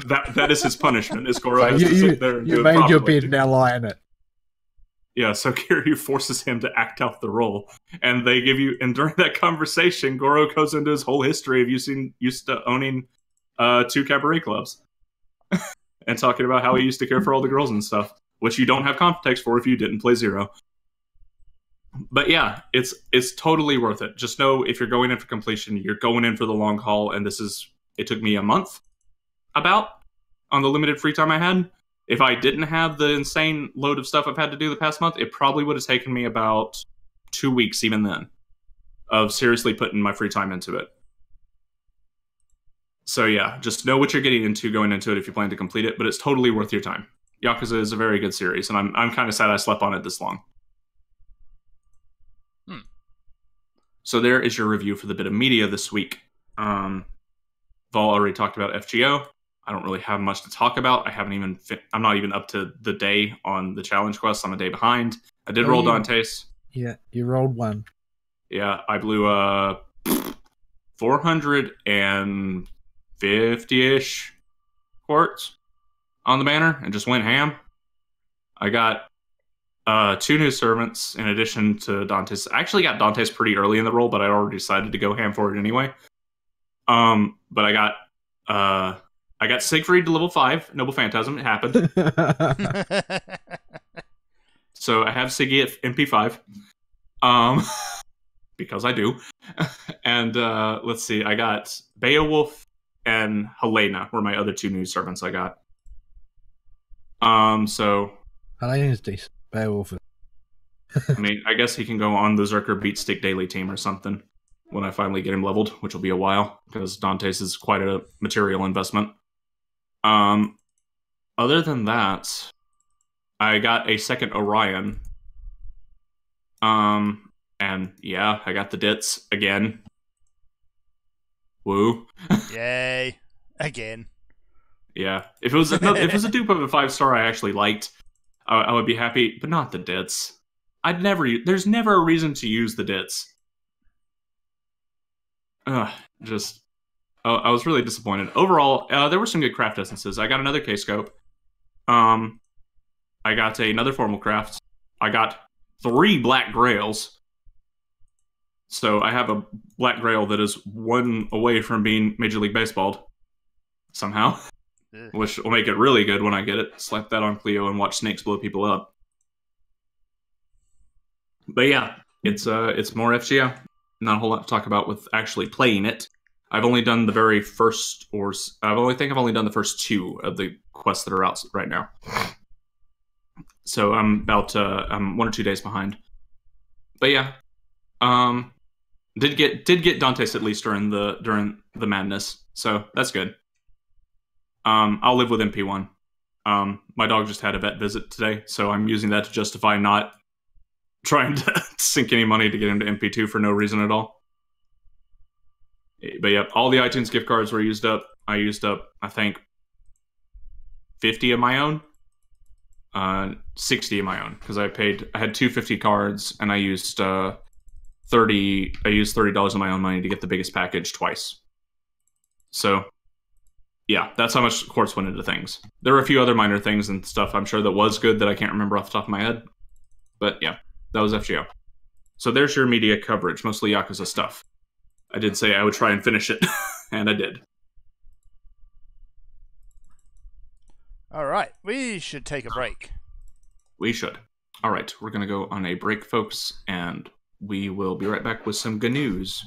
that is his punishment, is Goro has to sit there and do it properly. You made your bed, now lie in it. Yeah, so Kiryu forces him to act out the role. And they give you, and during that conversation, Goro goes into his whole history of used to owning 2 cabaret clubs. And talking about how he used to care for all the girls and stuff, which you don't have context for if you didn't play 0. But yeah, it's totally worth it. Just know if you're going in for completion, you're going in for the long haul. And it took me a month about on the limited free time I had. If I didn't have the insane load of stuff I've had to do the past month, it probably would have taken me about 2 weeks even then of seriously putting my free time into it. So yeah, just know what you're getting into going into it if you plan to complete it, but it's totally worth your time. Yakuza is a very good series, and I'm kind of sad I slept on it this long. So there is your review for the bit of media this week. Vol already talked about FGO. I don't really have much to talk about. I'm not even up to the day on the challenge quest. I'm a day behind. I did roll Dante's. Yeah, you rolled one. Yeah, I blew 450-ish quartz on the banner and just went ham. I got 2 new servants in addition to Dante's. I actually got Dante's pretty early in the roll, but I already decided to go ham for it anyway. But I got Siegfried to level 5, Noble Phantasm. It happened. So I have Siggy at MP5. Because I do. And let's see, I got Beowulf and Helena were my other 2 new servants I got. So Helena's decent. Beowulf. I mean, I guess he can go on the Zerker Beat Stick Daily team or something when I finally get him leveled, which will be a while because Dante's is quite a material investment. Other than that, I got a second Orion. And yeah, I got the Dits again. Woo. Yay. Again. Yeah. If it was a dupe of a 5-star I actually liked, I would be happy, but not the Dits. There's never a reason to use the Dits. I was really disappointed. Overall, there were some good craft essences. I got another K-Scope. I got another Formal Craft. I got 3 Black Grails. So I have a Black Grail that is 1 away from being Major League Baseballed. Somehow. Which will make it really good when I get it. Slap that on Cleo and watch snakes blow people up. But yeah, it's more FGO. Not a whole lot to talk about with actually playing it. I've only done the very first, I've only done the first 2 of the quests that are out right now. So I'm about I'm 1 or 2 days behind. But yeah, did get Dante's at least during the madness, so that's good. I'll live with MP1. My dog just had a vet visit today, so I'm using that to justify not trying to sink any money to get him to MP2 for no reason at all. But yeah, all the iTunes gift cards were used up. I used up, I think, 50 of my own. 60 of my own, because I had 250 cards, and I used $30 of my own money to get the biggest package twice. So yeah, that's how much quartz went into things. There were a few other minor things and stuff I'm sure that was good that I can't remember off the top of my head. But yeah, that was FGO. So there's your media coverage, mostly Yakuza stuff. I did say I would try and finish it, and I did. All right, we should take a break. We should. All right, we're going to go on a break, folks, and we will be right back with some good news.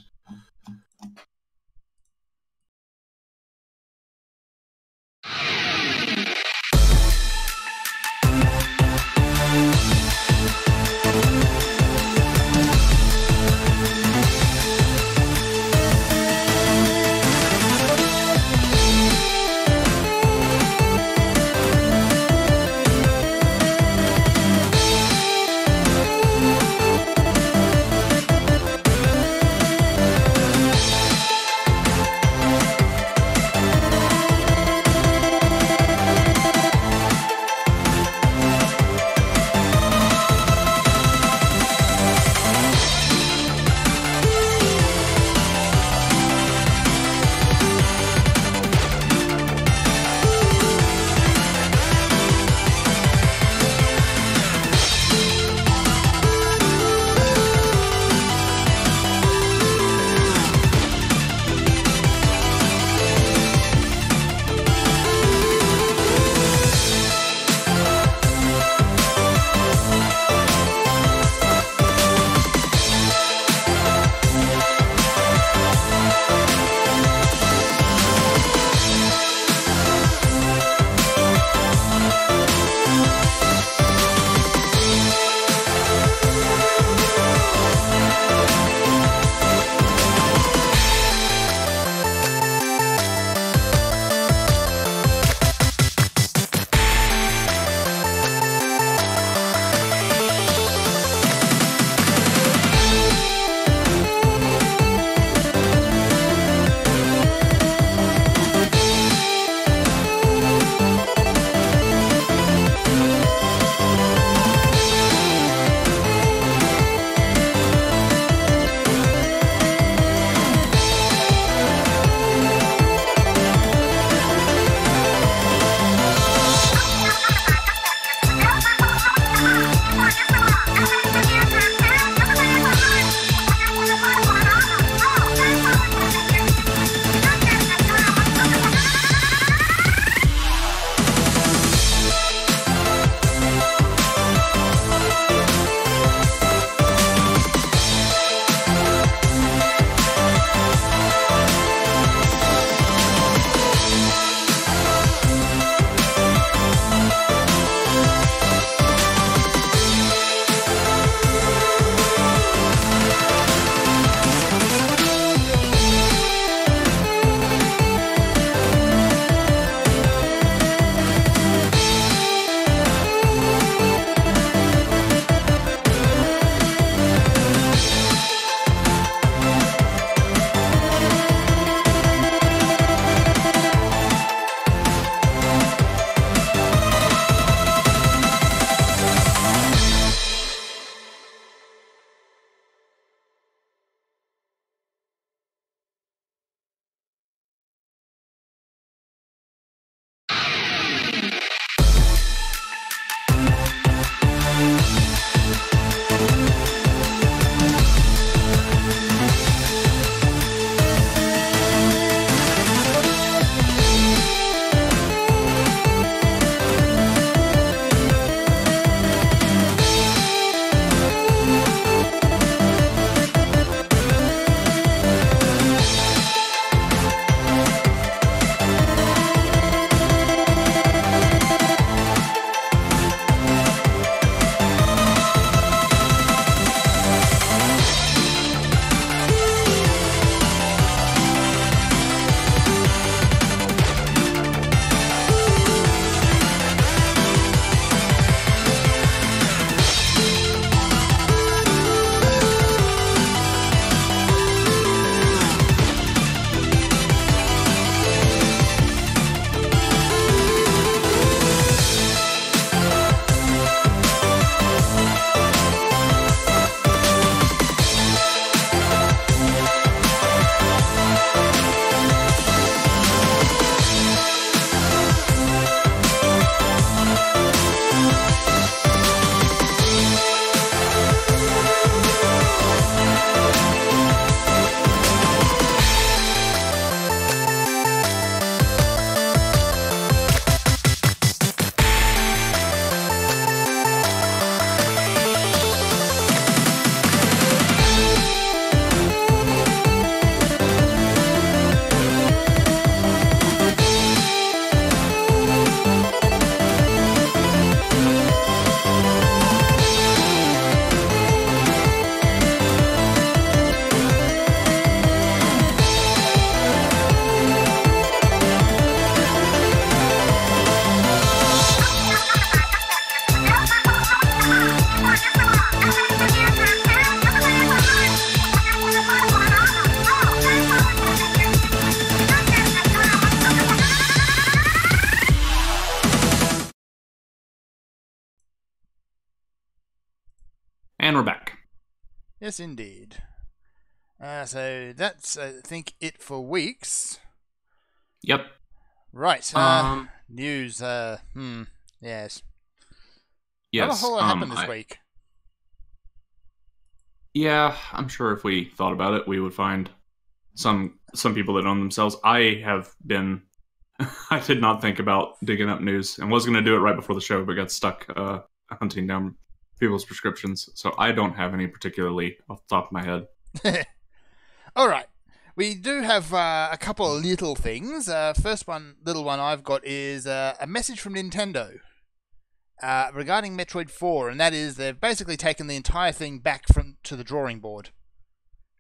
And we're back. Yes, indeed. So that's, I think, it for weeks. Yep. Right. News. Yes. Not a Yes. whole lot happened this week. Yeah, I'm sure if we thought about it, we would find some people that own themselves. I have been. I did not think about digging up news and was going to do it right before the show, but got stuck hunting down people's prescriptions. So I don't have any particularly off the top of my head. All right. We do have a couple of little things. First little one I've got is a message from Nintendo regarding Metroid 4, and that is they've basically taken the entire thing back to the drawing board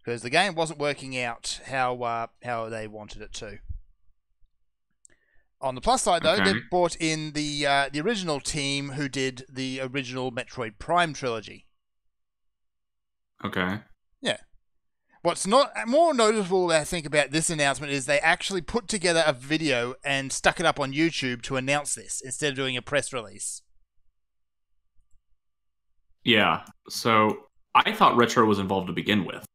because the game wasn't working out how they wanted it to. On the plus side, though, Okay. they brought in the original team who did the original Metroid Prime trilogy. Okay. Yeah. What's not more notable, I think, about this announcement is they actually put together a video and stuck it up on YouTube to announce this instead of doing a press release. Yeah. So I thought Retro was involved to begin with.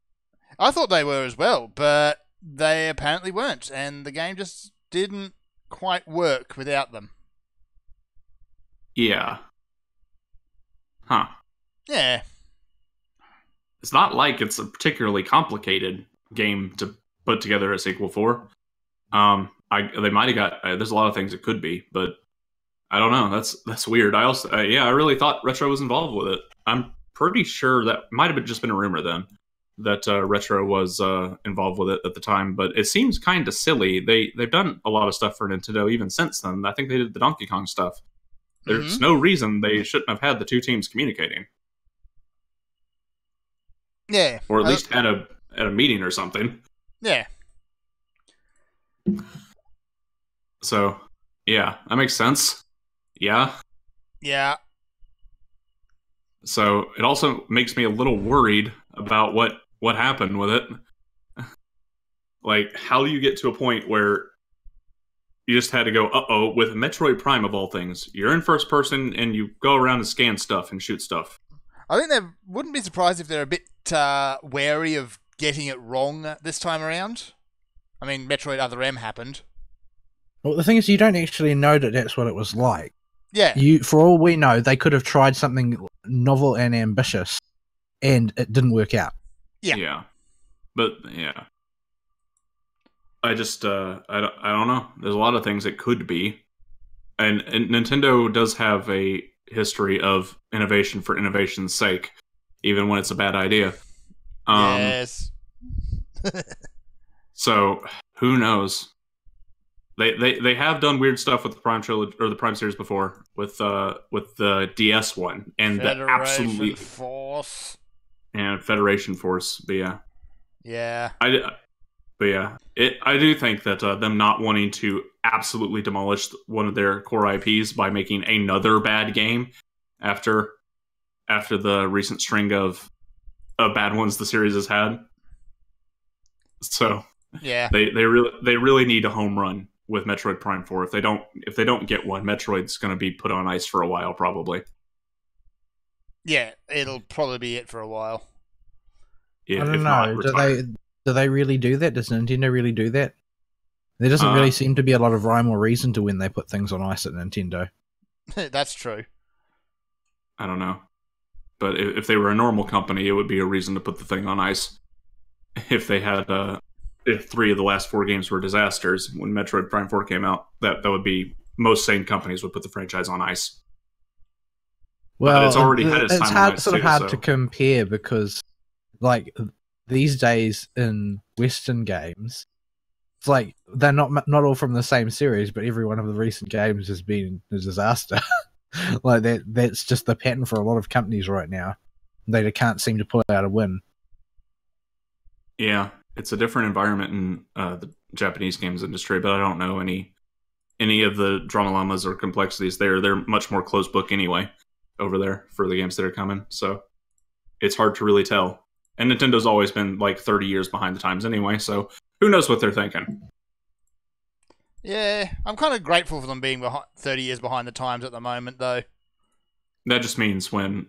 I thought they were as well, but they apparently weren't, and the game just didn't quite work without them. Yeah. Huh. Yeah. It's not like it's a particularly complicated game to put together a sequel for. They might have got. There's a lot of things it could be, but I don't know. That's weird. I also, I really thought Retro was involved with it. I'm pretty sure that might have just been a rumor then that Retro was involved with it at the time. But it seems kind of silly. They've done a lot of stuff for Nintendo even since then. I think they did the Donkey Kong stuff. There's no reason they shouldn't have had the two teams communicating. Yeah. Or at least at a meeting or something. Yeah. So, yeah, that makes sense. Yeah. Yeah. So it also makes me a little worried about what happened with it. Like, how do you get to a point where you just had to go, with Metroid Prime of all things, you're in first person and you go around and scan stuff and shoot stuff. I think they wouldn't be surprised if they're a bit wary of getting it wrong this time around. I mean, Metroid Other M happened. Well, the thing is, you don't actually know that that's what it was like. Yeah. For all we know, they could have tried something novel and ambitious, and it didn't work out. Yeah. But yeah, I just I don't know. There's a lot of things it could be, and Nintendo does have a history of innovation for innovation's sake, even when it's a bad idea. Yes. So who knows? They have done weird stuff with the Prime trilogy or the Prime series before with the DS one and the absolutely Force and Federation Force. But yeah, yeah. I do think that them not wanting to absolutely demolish one of their core IPs by making another bad game after the recent string of bad ones the series has had. So Yeah. they really need a home run with Metroid Prime 4. If they don't get one, Metroid's going to be put on ice for a while probably. Yeah, it'll probably be it for a while. Yeah, I don't if know. not, retire. Do they really do that? Does Nintendo really do that? There doesn't really seem to be a lot of rhyme or reason to when they put things on ice at Nintendo. That's true. I don't know. But if they were a normal company, it would be a reason to put the thing on ice. If they had, if 3 of the last 4 games were disasters when Metroid Prime 4 came out, that would be, most sane companies would put the franchise on ice. Well, but it's already had its time on ice sort of too, hard so. to compare because, like, these days in Western games, it's like they're not all from the same series, but every one of the recent games has been a disaster. Like that's just the pattern for a lot of companies right now. They can't seem to pull out a win. Yeah, it's a different environment in the Japanese games industry, but I don't know any of the drama llamas or complexities there. They're much more closed book anyway over there for the games that are coming, so it's hard to really tell. And Nintendo's always been like 30 years behind the times anyway, so who knows what they're thinking. Yeah, I'm kind of grateful for them being 30 years behind the times at the moment, though. That just means when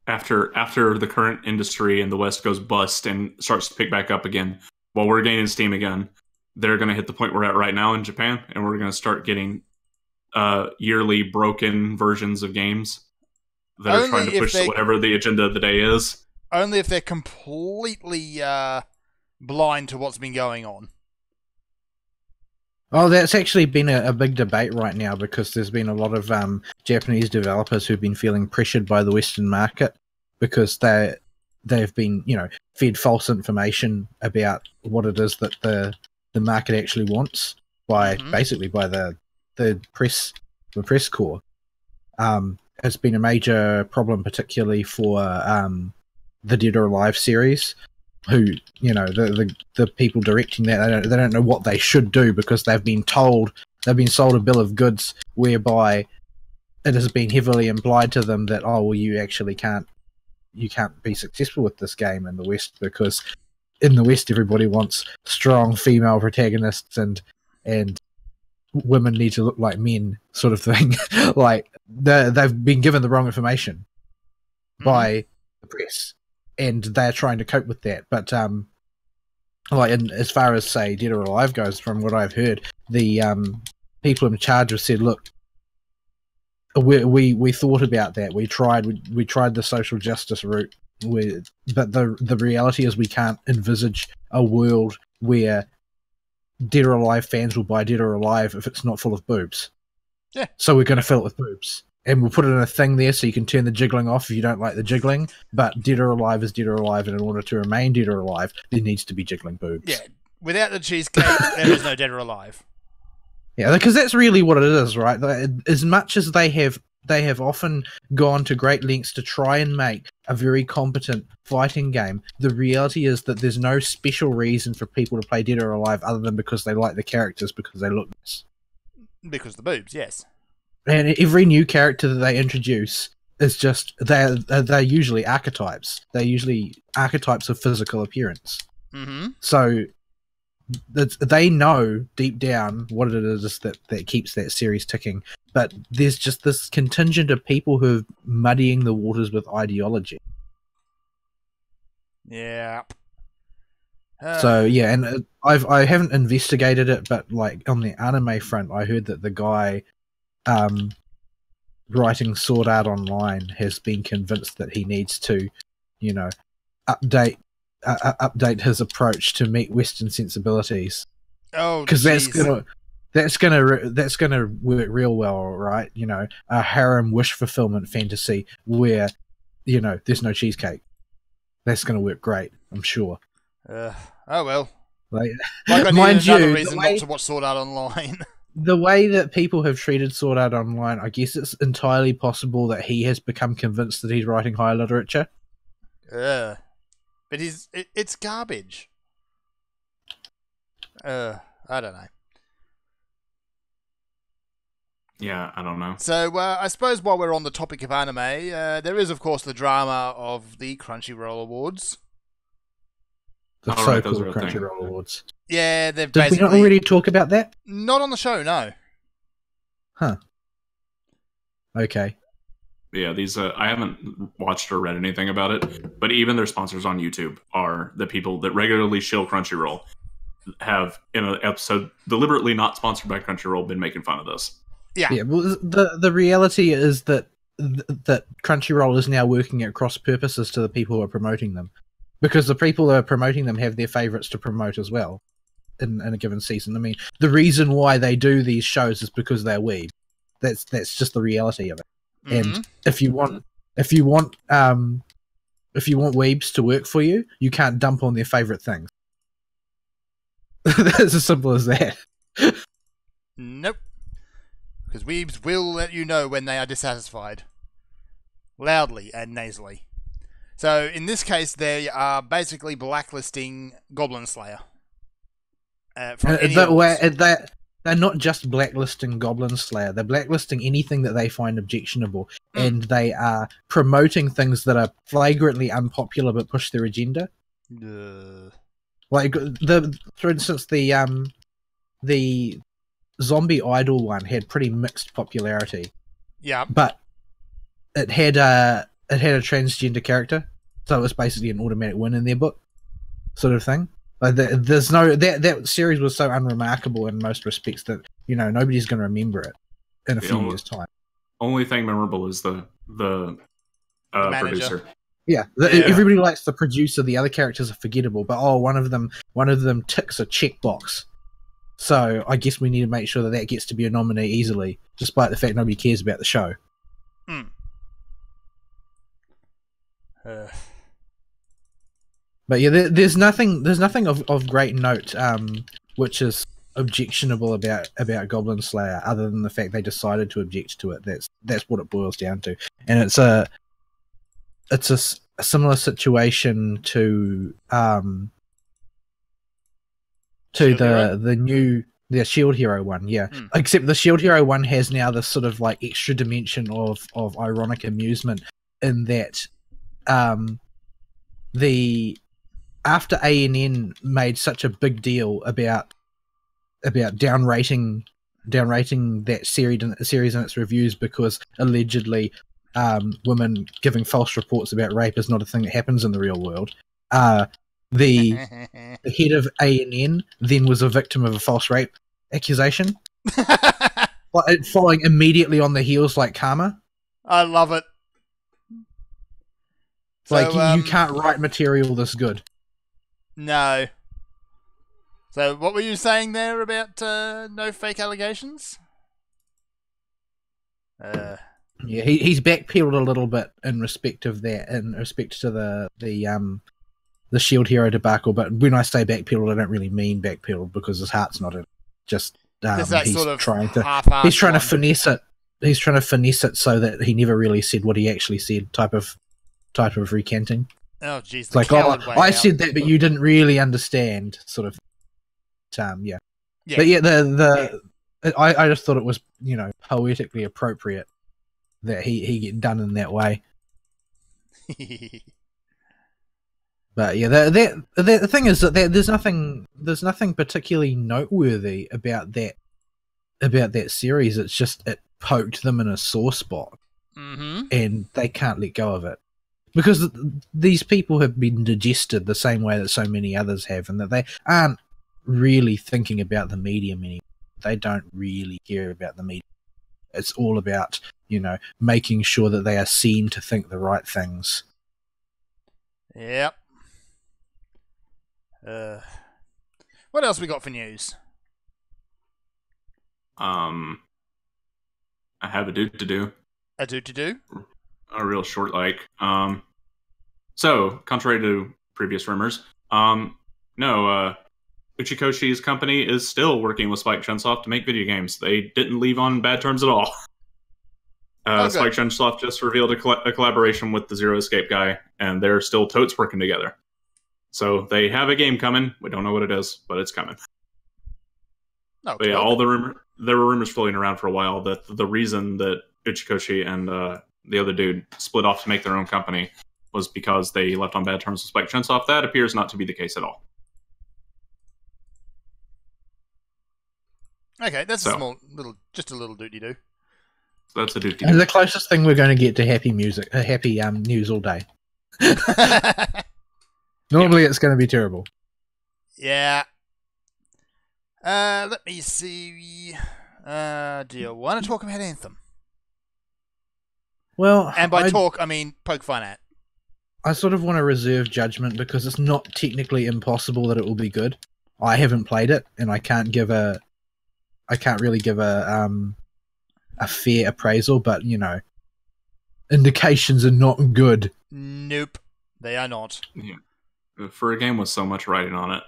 after the current industry in the West goes bust and starts to pick back up again, while we're gaining steam again, they're going to hit the point we're at right now in Japan, and we're going to start getting yearly broken versions of games that are trying to push whatever the agenda of the day is. Only if they're completely blind to what's been going on. Oh, that's actually been a big debate right now because there's been a lot of Japanese developers who've been feeling pressured by the Western market because they've been, fed false information about what it is that the market actually wants by basically by the press corps. It's been a major problem, particularly for the Dead or Alive series. Who, the people directing that, they don't know what they should do because they've been sold a bill of goods whereby it has been heavily implied to them that, oh, well, you can't be successful with this game in the West because in the West everybody wants strong female protagonists and women need to look like men, sort of thing. Like they've been given the wrong information by the press. And they're trying to cope with that, but as far as say Dead or Alive goes, from what I've heard, the people in charge have said, "Look, we thought about that. We tried the social justice route, but the reality is we can't envisage a world where Dead or Alive fans will buy Dead or Alive if it's not full of boobs. Yeah, so we're going to fill it with boobs." And we'll put it in a thing there so you can turn the jiggling off if you don't like the jiggling. But Dead or Alive is Dead or Alive, and in order to remain Dead or Alive, there needs to be jiggling boobs. Yeah, without the cheesecake, there is no Dead or Alive. Yeah, because that's really what it is, right? As much as they have often gone to great lengths to try and make a very competent fighting game, the reality is that there's no special reason for people to play Dead or Alive other than because they like the characters, because they look nice. Because of the boobs, yes. And every new character that they introduce is just they're usually archetypes. They're usually archetypes of physical appearance. Mm-hmm. So they know deep down what it is that keeps that series ticking. But there's just this contingent of people who are muddying the waters with ideology. Yeah. So yeah, and I haven't investigated it, but like on the anime front, I heard that the guy writing Sword Art Online has been convinced that he needs to, update his approach to meet Western sensibilities. Oh, because that's gonna work real well, right? A harem wish fulfillment fantasy where there's no cheesecake. That's gonna work great, I'm sure. Oh well. Like I mind need another you, reason not to watch Sword Art Online. The way that people have treated Sword Art Online, I guess it's entirely possible that he has become convinced that he's writing high literature. But it's garbage. I don't know. Yeah, I don't know. So I suppose while we're on the topic of anime, there is of course the drama of the Crunchyroll Awards. The so-called Crunchyroll Awards. Yeah, they've Did we not already talk about that? Not on the show, no. Huh. Okay. Yeah, these I haven't watched or read anything about it, but even their sponsors on YouTube are the people that regularly shill Crunchyroll have, in an episode deliberately not sponsored by Crunchyroll, been making fun of this. Yeah. Yeah. Well, the reality is that Crunchyroll is now working at cross purposes to the people who are promoting them, because the people who are promoting them have their favorites to promote as well in a given season. I mean, the reason why they do these shows is because they're weeb. That's just the reality of it. Mm-hmm. And if you want weebs to work for you, you can't dump on their favorite things. That's as simple as that. Nope. Because weebs will let you know when they are dissatisfied. Loudly and nasally. So, in this case, they are basically blacklisting Goblin Slayer. They're not just blacklisting Goblin Slayer, they're blacklisting anything that they find objectionable, and they are promoting things that are flagrantly unpopular but push their agenda. Like, for instance, the Zombie Idol one had pretty mixed popularity. Yeah. But it had a it had a transgender character, so it was basically an automatic win in their book, sort of thing. Like there's no that series was so unremarkable in most respects that nobody's going to remember it in a few years' time. Only thing memorable is the producer. Yeah, everybody likes the producer. The other characters are forgettable, but one of them ticks a checkbox. So I guess we need to make sure that gets to be a nominee easily, despite the fact nobody cares about the show. But yeah, there's nothing of great note, which is objectionable about Goblin Slayer, other than the fact they decided to object to it. That's what it boils down to, and it's a similar situation to the Shield Hero one, yeah. Except the Shield Hero one has now this sort of like extra dimension of ironic amusement in that after ANN made such a big deal about downrating that series in its reviews because allegedly women giving false reports about rape is not a thing that happens in the real world. The head of ANN then was a victim of a false rape accusation, following immediately on the heels like karma. I love it. Like, you can't write material this good. No. So what were you saying there about no fake allegations? Yeah, he's backpedaled a little bit in respect of that, in respect to the Shield Hero debacle. But when I say backpedaled, I don't really mean backpedaled because his heart's not in it. Just he's trying to finesse it. He's trying to finesse it so that he never really said what he actually said. Type of recanting. Oh jeez, like, I said that, but you didn't really understand. Sort of. Yeah. But yeah, I just thought it was poetically appropriate that he get done in that way. But yeah, the thing is that there's nothing particularly noteworthy about that series. It's just it poked them in a sore spot, and they can't let go of it because these people have been digested the same way that so many others have, and that they aren't really thinking about the medium anymore. They don't really care about the medium. It's all about making sure that they are seen to think the right things. Yep. What else we got for news? I have a dude to do. A dude to do? A real short So, contrary to previous rumors, Uchikoshi's company is still working with Spike Chunsoft to make video games. They didn't leave on bad terms at all. Spike Chunsoft just revealed a collaboration with the Zero Escape guy, and they're still totes working together. So they have a game coming. We don't know what it is, but it's coming. Oh, but yeah, there were rumors floating around for a while that the reason that Uchikoshi and the other dude split off to make their own company was because they left on bad terms with Spike Chunsoft. That appears not to be the case at all. Okay, that's a little doody-doo. That's a doody-doo. And the closest thing we're going to get to happy news all day. Normally it's going to be terrible. Yeah. Let me see. Do you want to talk about Anthem? Well, and by talk, I mean poke fun at. I sort of want to reserve judgment because it's not technically impossible that it will be good. I haven't played it, and I can't really give a fair appraisal, but indications are not good. Nope, they are not. Yeah. For a game with so much writing on it,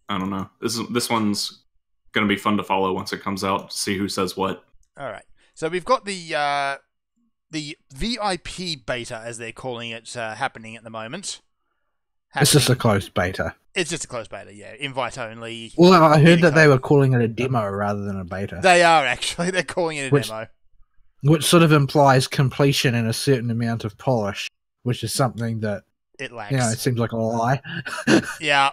I don't know. This one's going to be fun to follow once it comes out to see who says what. All right. So we've got the VIP beta, as they're calling it, happening at the moment. It's just a closed beta. It's just a closed beta, yeah. Invite only. Well, I heard that they were calling it a demo rather than a beta. They are, actually. They're calling it a demo. Which sort of implies completion and a certain amount of polish, which is something that it lacks. It seems like a lie. Yeah.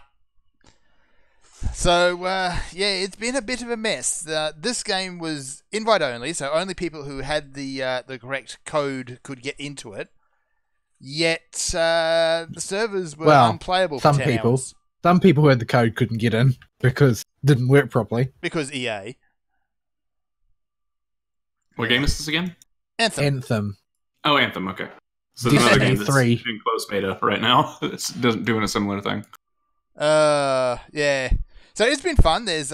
So, yeah, it's been a bit of a mess. This game was invite only, so only people who had the correct code could get into it. Yet, the servers were Well, unplayable some for 10 people. hours. Some people who had the code couldn't get in because it didn't work properly. Because EA. What game is this again? Anthem. Anthem. Oh, Anthem. Okay. So there's another Destiny game that's 3. in close beta right now. It's doing a similar thing. Yeah. So it's been fun. There's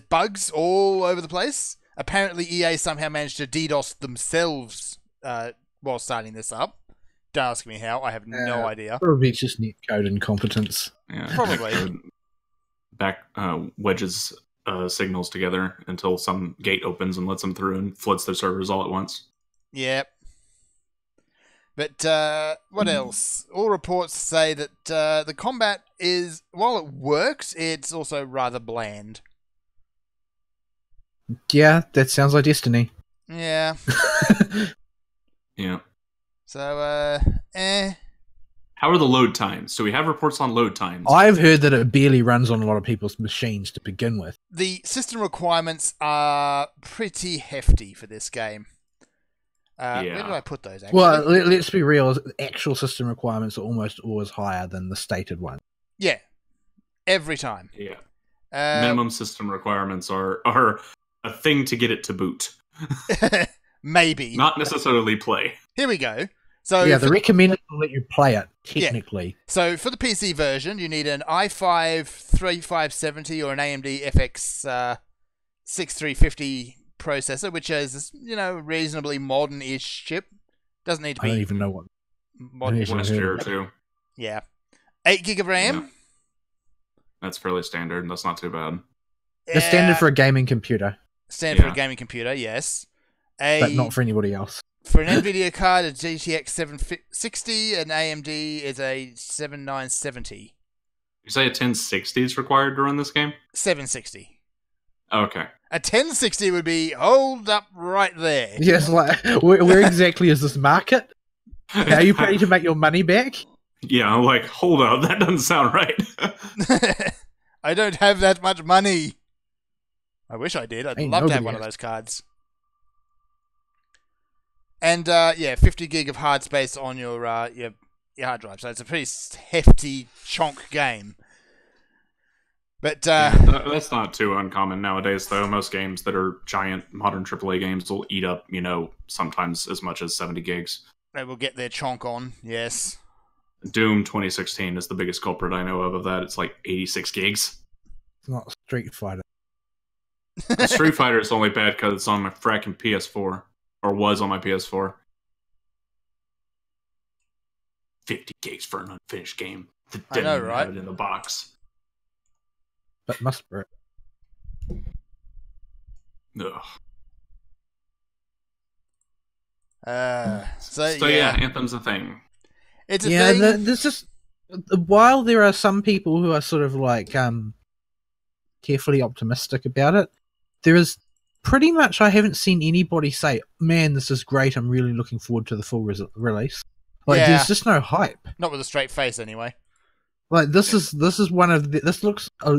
bugs all over the place. Apparently, EA somehow managed to DDoS themselves while starting this up. Don't ask me how. I have no idea. Probably just netcode incompetence. Yeah, Probably. Back wedges signals together until some gate opens and lets them through and floods their servers all at once. Yep. But what else? All reports say that the combat is, while it works, it's also rather bland. Yeah, that sounds like Destiny. Yeah. Yeah. So, How are the load times? Do we have reports on load times? I've heard that it barely runs on a lot of people's machines to begin with. The system requirements are pretty hefty for this game. Where did I put those, actually? Well, let's be real. Actual system requirements are almost always higher than the stated one. Yeah. Every time. Yeah. Uh, Minimum system requirements are a thing to get it to boot. Maybe. Not necessarily play. Here we go. So Yeah, the recommended will let you play it, technically. So for the PC version, you need an i5 3570 or an AMD FX 6350 processor, which is, reasonably modern-ish chip. Doesn't need to I don't be even know what. modern. Sure. Last year or two. Yeah. 8 gig of RAM. Yeah. That's fairly standard. That's not too bad. It's standard for a gaming computer, Standard for Yeah. a gaming computer, yes. but not for anybody else. For an NVIDIA card, a GTX 760, and AMD is a 7970. You say a 1060 is required to run this game? 760. Okay. A 1060 would be, hold up right there. Yes, like, where exactly is this market? Are you ready to make your money back? Yeah, I'm like, hold up, that doesn't sound right. I don't have that much money. I wish I did. I'd Ain't love to have nobody one of has. those cards. And 50 gig of hard space on your hard drive. So it's a pretty hefty chonk game. But That's not too uncommon nowadays, though. Most games that are giant modern AAA games will eat up, sometimes as much as 70 gigs. they will get their chonk on. Yes. Doom 2016 is the biggest culprit I know of that. It's like 86 gigs. It's not Street Fighter. Street Fighter is only bad because it's on my fracking PS4. Or was on my PS4. 50 gigs for an unfinished game. That I didn't know, even right? have it in the box. But must be. Ugh. So Yeah, Anthem's a thing. It's a Yeah, thing. there's just while there are some people who are sort of like carefully optimistic about it, there is pretty much I haven't seen anybody say, "Man, this is great. I'm really looking forward to the full release." Like, Yeah. there's just no hype. Not with a straight face, anyway. Like this is one of this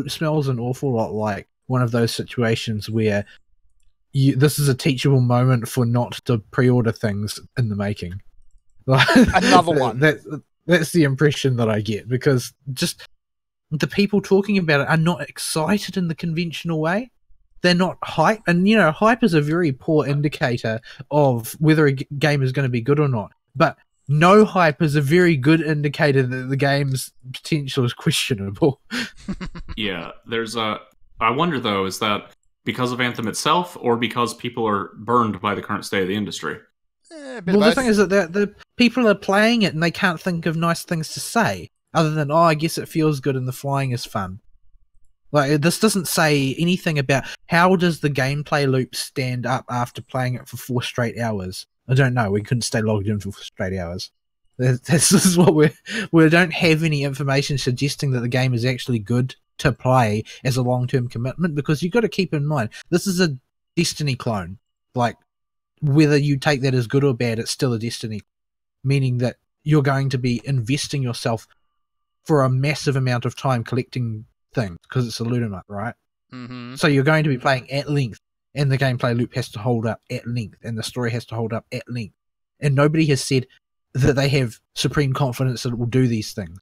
smells an awful lot like one of those situations where this is a teachable moment for not to pre-order things in the making. Another one. That's the impression that I get, because just the people talking about it are not excited in the conventional way. They're not hype, and hype is a very poor indicator of whether a game is going to be good or not. But no hype is a very good indicator that the game's potential is questionable. Yeah, I wonder, though, is that because of Anthem itself, or because people are burned by the current state of the industry? A bit Well, of the both. thing is that the people are playing it and they can't think of nice things to say other than, I guess it feels good and the flying is fun. Like, this doesn't say anything about how does the gameplay loop stand up after playing it for 4 straight hours. I don't know. We couldn't stay logged in for 4 straight hours. This is what we don't have any information suggesting that the game is actually good to play as a long-term commitment, because you've got to keep in mind this is a Destiny clone. Like, whether you take that as good or bad, it's still a Destiny, meaning that you're going to be investing yourself for a massive amount of time collecting things because it's a loot 'em up, right? Mm-hmm. So you're going to be playing at length, and the gameplay loop has to hold up at length, and the story has to hold up at length. And nobody has said that they have supreme confidence that it will do these things.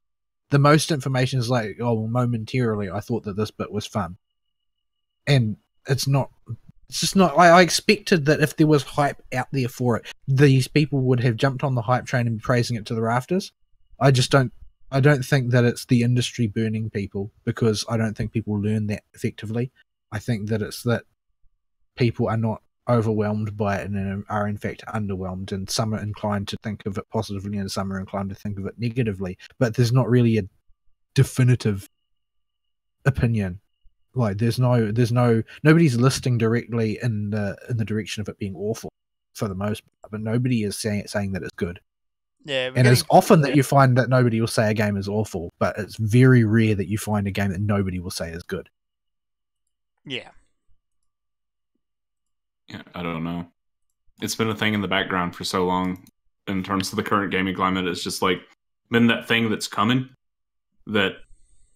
The most information is like, oh, well, momentarily, I thought that this bit was fun. And it's not. It's just not. I expected that if there was hype out there for it, these people would have jumped on the hype train and be praising it to the rafters. I don't think that it's the industry burning people, because I don't think people learn that effectively. I think that it's that people are not overwhelmed by it and are in fact underwhelmed, and some are inclined to think of it positively and some are inclined to think of it negatively, but there's not really a definitive opinion. Like there's nobody's listing directly in the direction of it being awful for the most part, but nobody is saying that it's good. Yeah, and it's often that you find that nobody will say a game is awful, but it's very rare that you find a game that nobody will say is good. Yeah. Yeah, I don't know. It's been a thing in the background for so long in terms of the current gaming climate. It's just like been that thing that's coming that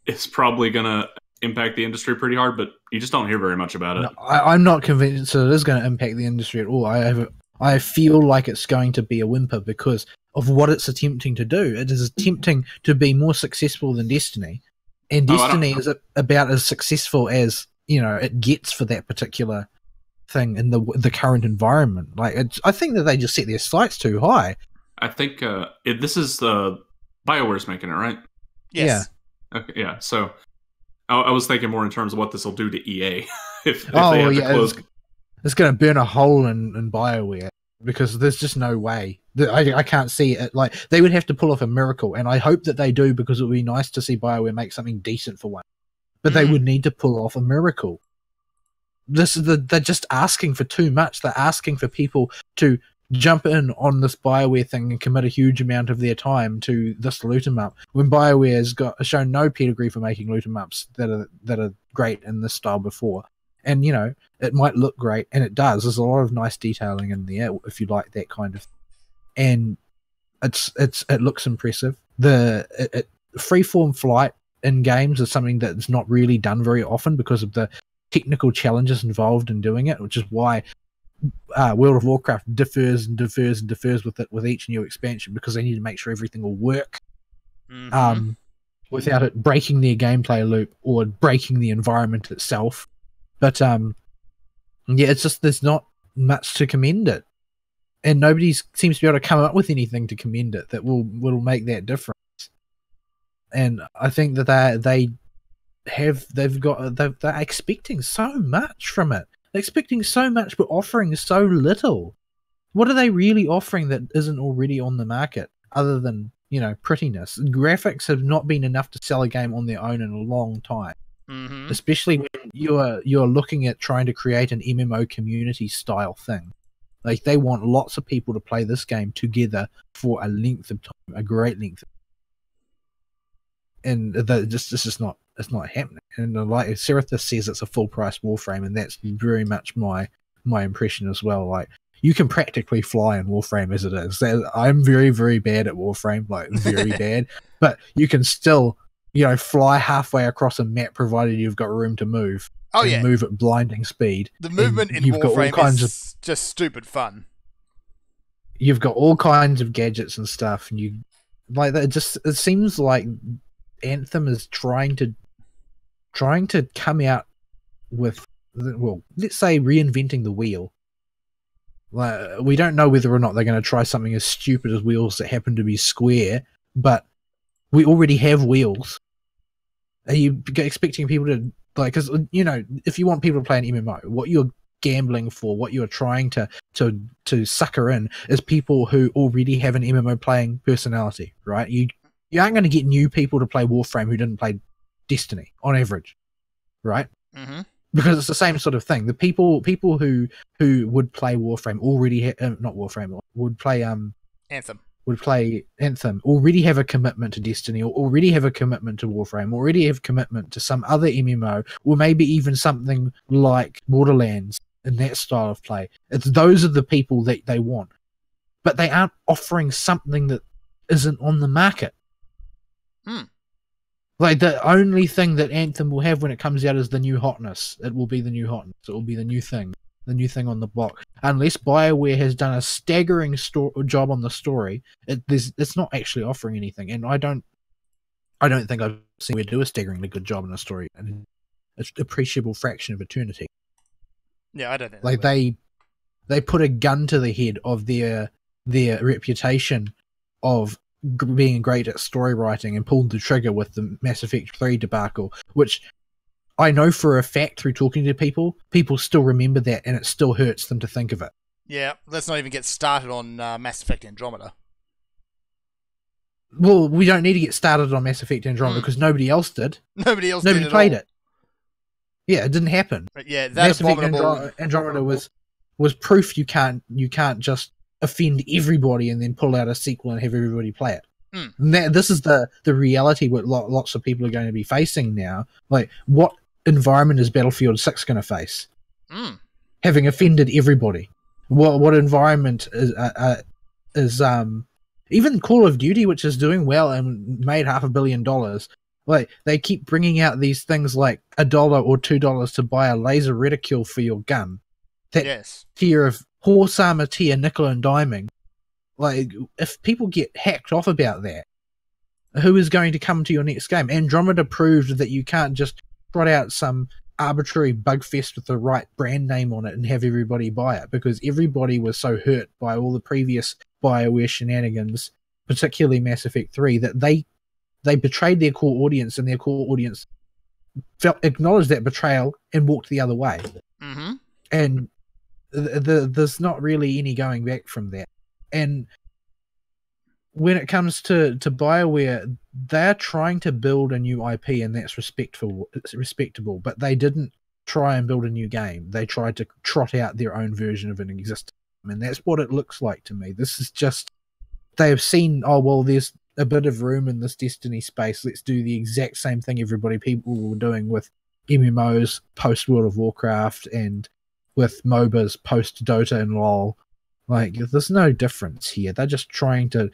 is probably going to impact the industry pretty hard, but you just don't hear very much about it. No, I'm not convinced that it is going to impact the industry at all. I feel like it's going to be a whimper because of what it's attempting to do. It is attempting to be more successful than Destiny, and Destiny is about as successful as it gets for that particular thing in the current environment. Like, I think that they just set their sights too high. I think this is BioWare's making it, right? Yes. Yeah. Okay. Yeah. So I was thinking more in terms of what this will do to EA if they have to close. It's going to burn a hole in BioWare, because there's just no way. I can't see it. Like, they would have to pull off a miracle, and I hope that they do, because it would be nice to see BioWare make something decent for one. But they would need to pull off a miracle. They're just asking for too much. They're asking for people to jump in on this BioWare thing and commit a huge amount of their time to this loot 'em up, when BioWare has shown no pedigree for making loot 'em ups that are great in this style before. And it might look great, and it does. There's a lot of nice detailing in there if you like that kind of. And it looks impressive. The freeform flight in games is something that's not really done very often because of the technical challenges involved in doing it, which is why World of Warcraft differs with each new expansion, because they need to make sure everything will work without it breaking their gameplay loop or breaking the environment itself. But it's just there's not much to commend it, and nobody seems to be able to come up with anything to commend it that will make that difference. And I think that they're expecting so much from it. They're expecting so much, but offering so little. What are they really offering that isn't already on the market, other than prettiness? Graphics have not been enough to sell a game on their own in a long time. Mm-hmm. Especially when you're looking at trying to create an MMO community style thing. Like, they want lots of people to play this game together for a length of time, a great length. And it's not happening. And like Seraph says, it's a full price Warframe, and that's very much my impression as well. Like, you can practically fly in Warframe as it is. I'm very, very bad at Warframe, like very bad, but you can still fly halfway across a map, provided you've got room to move. Oh, yeah. Move at blinding speed. The movement in Warframe is just stupid fun. You've got all kinds of gadgets and stuff, and you like that. It seems like Anthem is trying to come out with, well, let's say reinventing the wheel. Like, we don't know whether or not they're going to try something as stupid as wheels that happen to be square, but we already have wheels. Are you expecting people to, like, because if you want people to play an MMO, what you're gambling for, what you're trying to sucker in, is people who already have an MMO playing personality, right? You aren't going to get new people to play Warframe who didn't play Destiny on average, right? Mm-hmm. Because it's the same sort of thing. The people who would play Warframe already not Warframe, would play Anthem. Would play Anthem, already have a commitment to Destiny, or already have a commitment to Warframe, already have commitment to some other MMO, or maybe even something like Borderlands in that style of play. Those are the people that they want. But they aren't offering something that isn't on the market. Like, the only thing that Anthem will have when it comes out is the new hotness. It will be the new hotness. It will be the new thing on the block. Unless BioWare has done a staggering job on the story, it's not actually offering anything. And I don't think I've seen it do a staggeringly good job on the story. And it's an appreciable fraction of eternity. Yeah, I don't think like they put a gun to the head of their reputation of being great at story writing and pulled the trigger with the Mass Effect 3 debacle, which I know for a fact through talking to people still remember that, and it still hurts them to think of it. Yeah, let's not even get started on Mass Effect Andromeda. Well, we don't need to get started on Mass Effect Andromeda because nobody else did. Nobody played it. Yeah, it didn't happen. But yeah, that Mass abominable... Effect Andromeda was proof you can't just offend everybody and then pull out a sequel and have everybody play it. And this is the reality what lots of people are going to be facing now. Like, what environment is Battlefield 6 going to face? Having offended everybody. What environment is even Call of Duty, which is doing well and made $500 million. Like, they keep bringing out these things like $1 or $2 to buy a laser reticule for your gun. That tier of horse armor tier, nickel and diming. Like, if people get hacked off about that, who is going to come to your next game? Andromeda proved that you can't just trot out some arbitrary bug fest with the right brand name on it and have everybody buy it, because everybody was so hurt by all the previous BioWare shenanigans, particularly Mass Effect 3, that they betrayed their core audience, and their core audience acknowledged that betrayal and walked the other way. And there's not really any going back from that. And when it comes to BioWare, they're trying to build a new IP, and that's respectable, but they didn't try and build a new game. They tried to trot out their own version of an existing game, and that's what it looks like to me. This is just, they have seen, oh, well, there's a bit of room in this Destiny space. Let's do the exact same thing people were doing with MMOs post World of Warcraft and with MOBAs post Dota and LoL. Like, there's no difference here. They're just trying to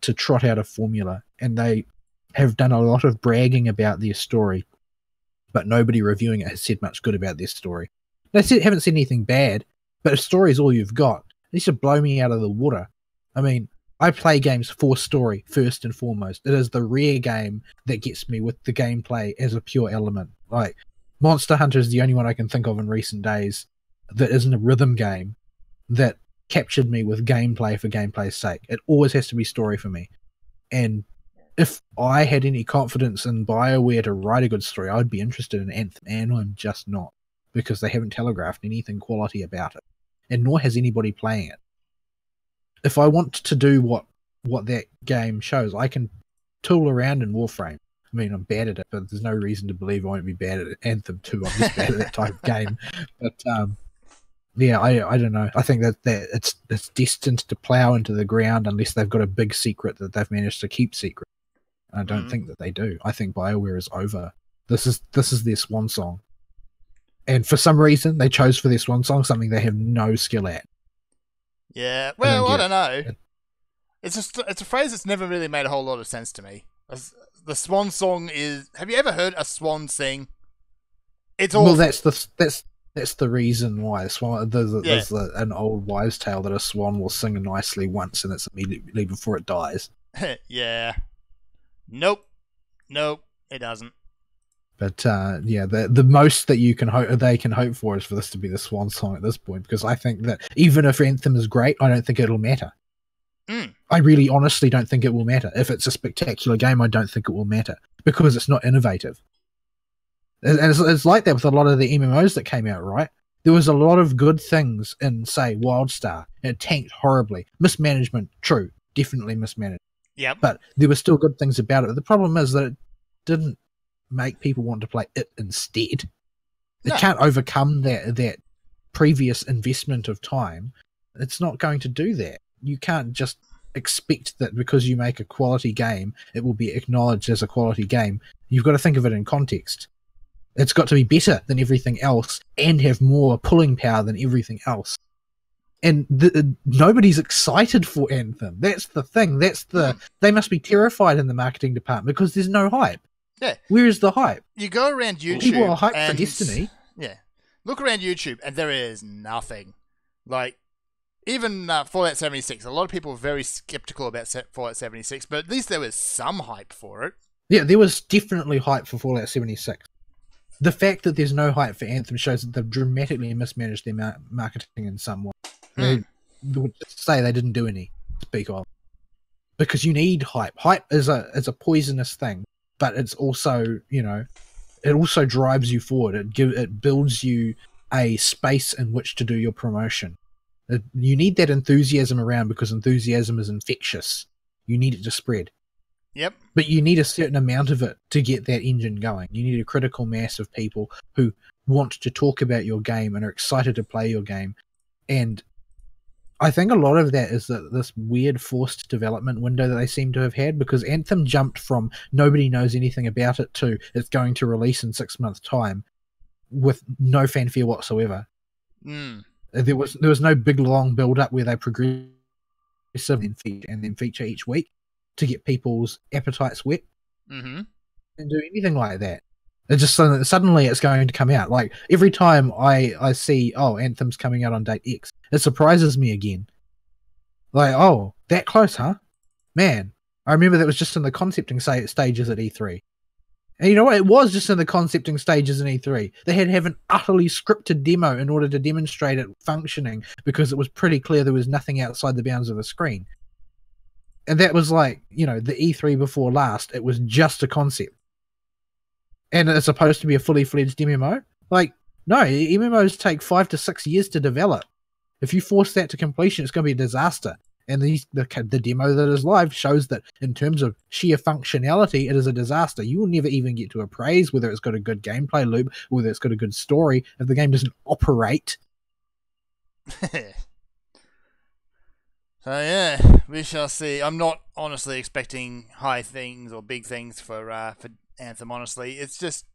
trot out a formula, and they have done a lot of bragging about their story, but nobody reviewing it has said much good about their story. They haven't said anything bad, but if story is all you've got, they should blow me out of the water. I mean, I play games for story first and foremost. It is the rare game that gets me with the gameplay as a pure element. Like, Monster Hunter is the only one I can think of in recent days that isn't a rhythm game that captured me with gameplay for gameplay's sake. It always has to be story for me. And if I had any confidence in BioWare to write a good story, I would be interested in Anthem, and I'm just not, because they haven't telegraphed anything quality about it, and nor has anybody playing it. If I want to do what that game shows, I can tool around in Warframe. I mean, I'm bad at it, but there's no reason to believe I won't be bad at Anthem too. I'm just bad at that type of game. But yeah, I don't know. I think that it's destined to plow into the ground unless they've got a big secret that they've managed to keep secret. And I don't think that they do. I think BioWare is over. This is their swan song. And for some reason, they chose for their swan song something they have no skill at. Yeah, well, I don't know. It's a phrase that's never really made a whole lot of sense to me. The swan song is... Have you ever heard a swan sing? It's all... Well, that's the reason why. There's an old wives' tale that a swan will sing nicely once, and it's immediately before it dies. Yeah. Nope, it doesn't. But yeah, the most that they can hope for is for this to be the swan song at this point, because I think that even if Anthem is great, I don't think it'll matter. I really honestly don't think it will matter. If it's a spectacular game, I don't think it will matter, because it's not innovative. And it's like that with a lot of the MMOs that came out, right? There was a lot of good things in, say, WildStar, and it tanked horribly. Mismanagement, true, definitely mismanaged. Yep. But there were still good things about it. The problem is that it didn't make people want to play it instead. It can't overcome that previous investment of time. It's not going to do that. You can't just expect that because you make a quality game, it will be acknowledged as a quality game. You've got to think of it in context. It's got to be better than everything else and have more pulling power than everything else. And nobody's excited for Anthem. That's the thing. They must be terrified in the marketing department because there's no hype. Yeah. Where is the hype? You go around YouTube. People are hyped for and, Destiny. Yeah. Look around YouTube, and there is nothing. Like, even Fallout 76, a lot of people were very skeptical about Fallout 76, but at least there was some hype for it. Yeah, there was definitely hype for Fallout 76. The fact that there's no hype for Anthem shows that they've dramatically mismanaged their marketing in some way. They would say they didn't do any, speak of. Because you need hype. Hype is a poisonous thing, but it's also, it also drives you forward. It builds you a space in which to do your promotion. You need that enthusiasm around because enthusiasm is infectious. You need it to spread. Yep. But you need a certain amount of it to get that engine going. You need a critical mass of people who want to talk about your game and are excited to play your game. And I think a lot of that is this weird forced development window that they seem to have had, because Anthem jumped from nobody knows anything about it to it's going to release in 6 months' time with no fanfare whatsoever. There was no big long build up where they progressive and then feature each week to get people's appetites wet and do anything like that. It's just suddenly it's going to come out. Like every time I see, Anthem's coming out on date X, it surprises me again. Like, oh, that close, huh? Man, I remember that was just in the concepting stages at E3. And you know what? It was just in the concepting stages in E3. They had to have an utterly scripted demo in order to demonstrate it functioning, because it was pretty clear there was nothing outside the bounds of the screen. And that was like, the E3 before last. It was just a concept. And it's supposed to be a fully fledged MMO? Like, no, MMOs take 5 to 6 years to develop. If you force that to completion, it's going to be a disaster. And the demo that is live shows that in terms of sheer functionality, it is a disaster. You will never even get to appraise whether it's got a good gameplay loop, whether it's got a good story, if the game doesn't operate. So yeah, we shall see. I'm not honestly expecting high things or big things for Anthem, honestly. It's just,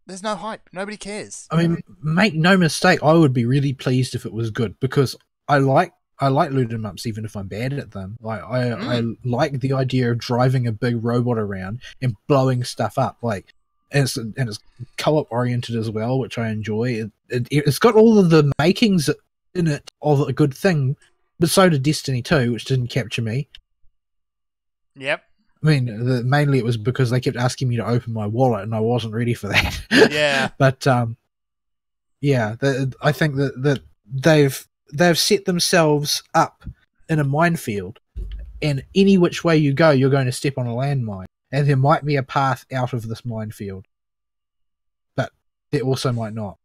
there's no hype. Nobody cares. I mean, make no mistake, I would be really pleased if it was good, because I like loot 'em ups even if I'm bad at them. I like the idea of driving a big robot around and blowing stuff up. Like, and it's co-op oriented as well, which I enjoy. It's got all of the makings in it of a good thing, but so did Destiny 2, which didn't capture me. Yep. I mean, mainly it was because they kept asking me to open my wallet, and I wasn't ready for that. Yeah. But yeah, I think that they've set themselves up in a minefield, and any which way you go, you're going to step on a landmine, and there might be a path out of this minefield, but there also might not.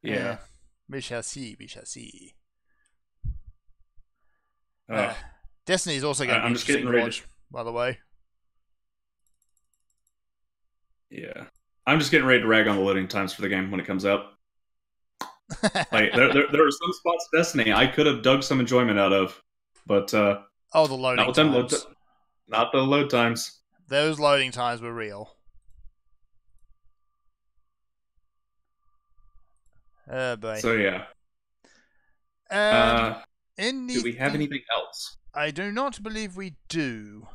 Yeah. We shall see. We shall see. Destiny is also going to be interesting to watch, by the way. Yeah. I'm just getting ready to rag on the loading times for the game when it comes out. Like there are some spots in Destiny I could have dug some enjoyment out of, but the loading times. Not the load times. Those loading times were real. Oh boy. So yeah. Do we have anything else? I do not believe we do.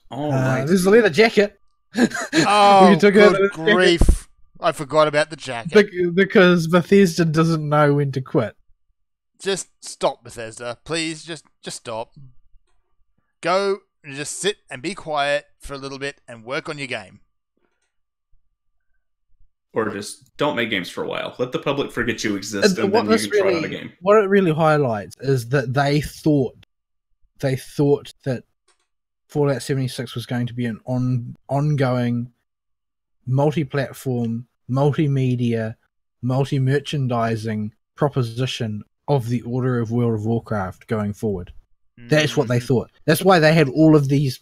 All right. This is the leather jacket. Oh, good grief. I forgot about the jacket. Because Bethesda doesn't know when to quit. Just stop, Bethesda. Please, just stop. Go and just sit and be quiet for a little bit and work on your game. Or just don't make games for a while. Let the public forget you exist, and then you can try out a game. What it really highlights is that they thought that Fallout 76 was going to be an ongoing, multi-platform, multimedia, multi-merchandising proposition of the order of World of Warcraft going forward. That's what they thought. That's why they had all of these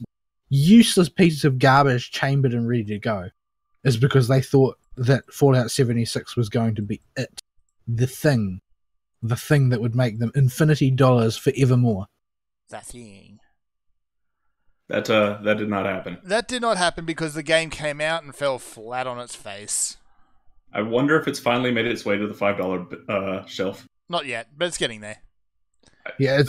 useless pieces of garbage chambered and ready to go. Is because they thought that Fallout 76 was going to be it. The thing that would make them infinity dollars forevermore. The thing. That did not happen. That did not happen because the game came out and fell flat on its face. I wonder if it's finally made its way to the $5 shelf. Not yet, but it's getting there. Yeah,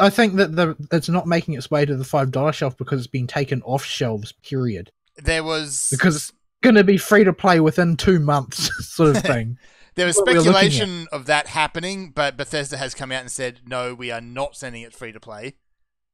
I think that it's not making its way to the $5 shelf because it's been taken off shelves. Period. Because it's going to be free to play within 2 months, sort of thing. There was speculation of that happening, but Bethesda has come out and said, no, we are not sending it free to play.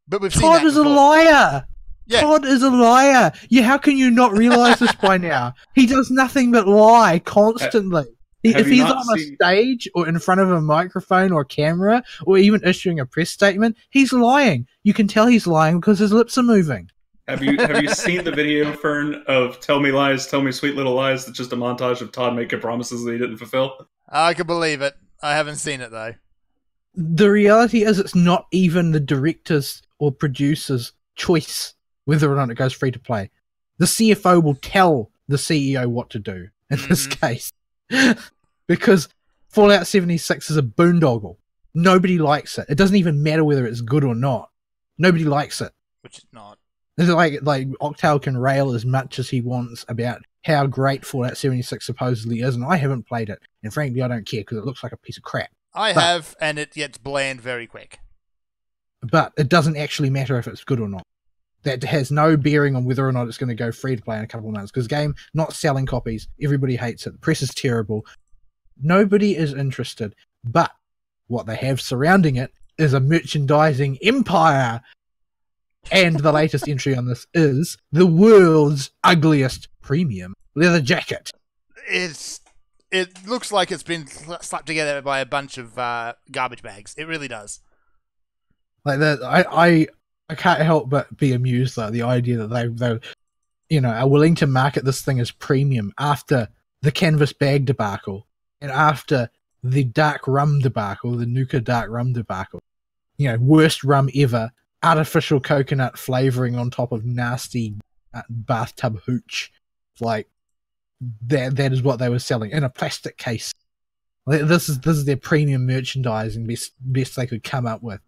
But we've seen Todd is a liar. Yeah. Todd is a liar. Yeah, how can you not realize this by now? He does nothing but lie constantly. If he's on a stage or in front of a microphone or camera or even issuing a press statement, he's lying. You can tell he's lying because his lips are moving. Have you seen the video, Fern, of Tell Me Lies, Tell Me Sweet Little Lies? That's just a montage of Todd making promises that he didn't fulfill. I can believe it. I haven't seen it, though. The reality is it's not even the director's or producer's choice whether or not it goes free to play. The CFO will tell the CEO what to do in this case. Because Fallout 76 is a boondoggle. Nobody likes it. It doesn't even matter whether it's good or not. Nobody likes it. Which is not. It's like Octal can rail as much as he wants about how great Fallout 76 supposedly is, and I haven't played it. And frankly, I don't care because it looks like a piece of crap. I have, and it gets bland very quick. But it doesn't actually matter if it's good or not. That has no bearing on whether or not it's going to go free to play in a couple of months. Because game not selling copies, everybody hates it. The press is terrible. Nobody is interested. But what they have surrounding it is a merchandising empire. And the latest entry on this is the world's ugliest premium leather jacket. It looks like it's been slapped together by a bunch of garbage bags. It really does. Like that, I can't help but be amused at the idea that they are willing to market this thing as premium after the canvas bag debacle and after the dark rum debacle, the Nuka dark rum debacle. Worst rum ever, artificial coconut flavoring on top of nasty bathtub hooch. Like that is what they were selling in a plastic case. This is their premium merchandising best they could come up with.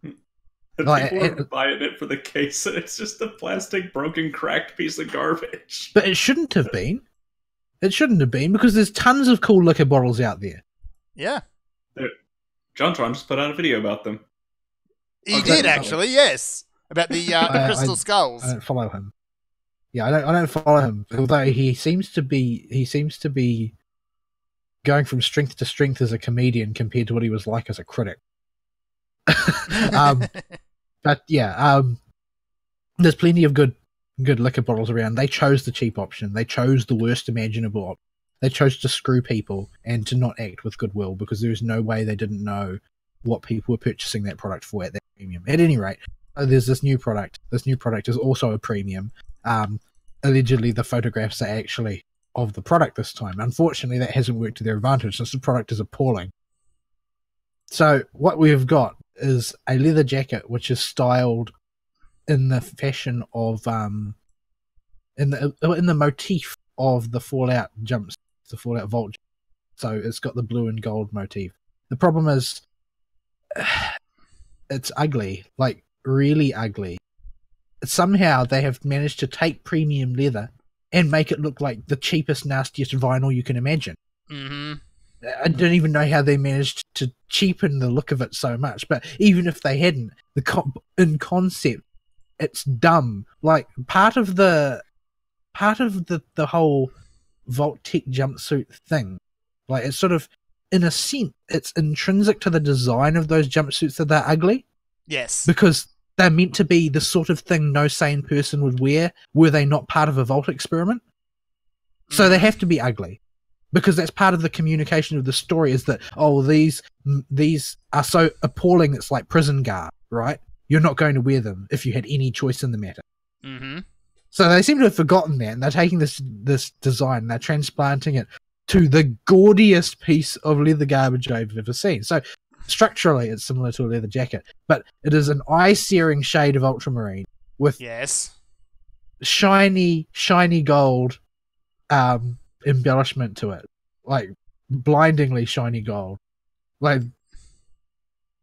People are buying it for the case, and it's just a plastic, broken, cracked piece of garbage. But it shouldn't have been. It shouldn't have been, because there's tons of cool liquor bottles out there. Yeah. JonTron just put out a video about them. He did, actually, yes. About the crystal skulls. I don't follow him. Yeah, I don't follow him. Although he seems to be going from strength to strength as a comedian compared to what he was like as a critic. But yeah, there's plenty of good liquor bottles around. They chose the cheap option. They chose the worst imaginable option. They chose to screw people and to not act with goodwill because there's no way they didn't know what people were purchasing that product for at that premium. At any rate, there's this new product. This new product is also a premium. Allegedly, the photographs are actually of the product this time. Unfortunately, that hasn't worked to their advantage since the product is appalling. So what we've got is a leather jacket which is styled in the fashion of in the motif of the Fallout jumps, the Fallout Vault. So it's got the blue and gold motif. The problem is it's ugly, like really ugly. Somehow they have managed to take premium leather and make it look like the cheapest, nastiest vinyl you can imagine. Mm-hmm. I don't even know how they managed to cheapen the look of it so much, but even if they hadn't, in concept, it's dumb. Like part of the whole Vault-Tec jumpsuit thing, like it's sort of, in a sense, it's intrinsic to the design of those jumpsuits that they're ugly. Yes, because they're meant to be the sort of thing no sane person would wear were they not part of a Vault experiment. So they have to be ugly. Because that's part of the communication of the story is that, these are so appalling it's like prison garb, right? You're not going to wear them if you had any choice in the matter. Mm-hmm. So they seem to have forgotten that, and they're taking this design and they're transplanting it to the gaudiest piece of leather garbage I've ever seen. So structurally it's similar to a leather jacket, but it is an eye-searing shade of ultramarine with shiny gold embellishment to it, like blindingly shiny gold. Like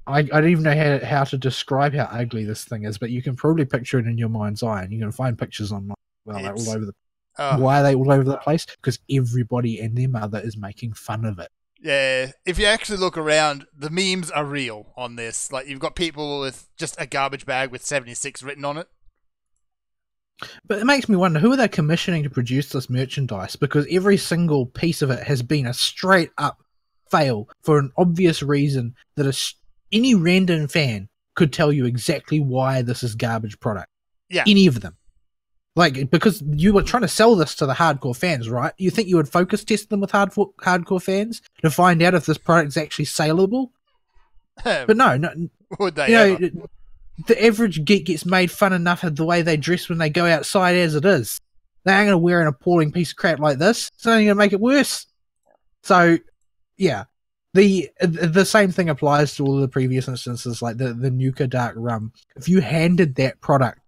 I don't even know how to describe how ugly this thing is, but you can probably picture it in your mind's eye, and you can find pictures online. Well, they're all over the. Why are they all over the place? Because everybody and their mother is making fun of it. Yeah, if you actually look around, the memes are real on this. Like, you've got people with just a garbage bag with 76 written on it. But it makes me wonder, who are they commissioning to produce this merchandise? Because every single piece of it has been a straight up fail for an obvious reason that any random fan could tell you exactly why this is garbage product. Yeah. Any of them. Like, because you were trying to sell this to the hardcore fans, right? You think you would focus test them with hardcore fans to find out if this product's actually saleable? But no. Would they ever? The average geek gets made fun enough of the way they dress when they go outside as it is. They ain't going to wear an appalling piece of crap like this. It's only going to make it worse. So, yeah. The same thing applies to all the previous instances, like the Nuka Dark Rum. If you handed that product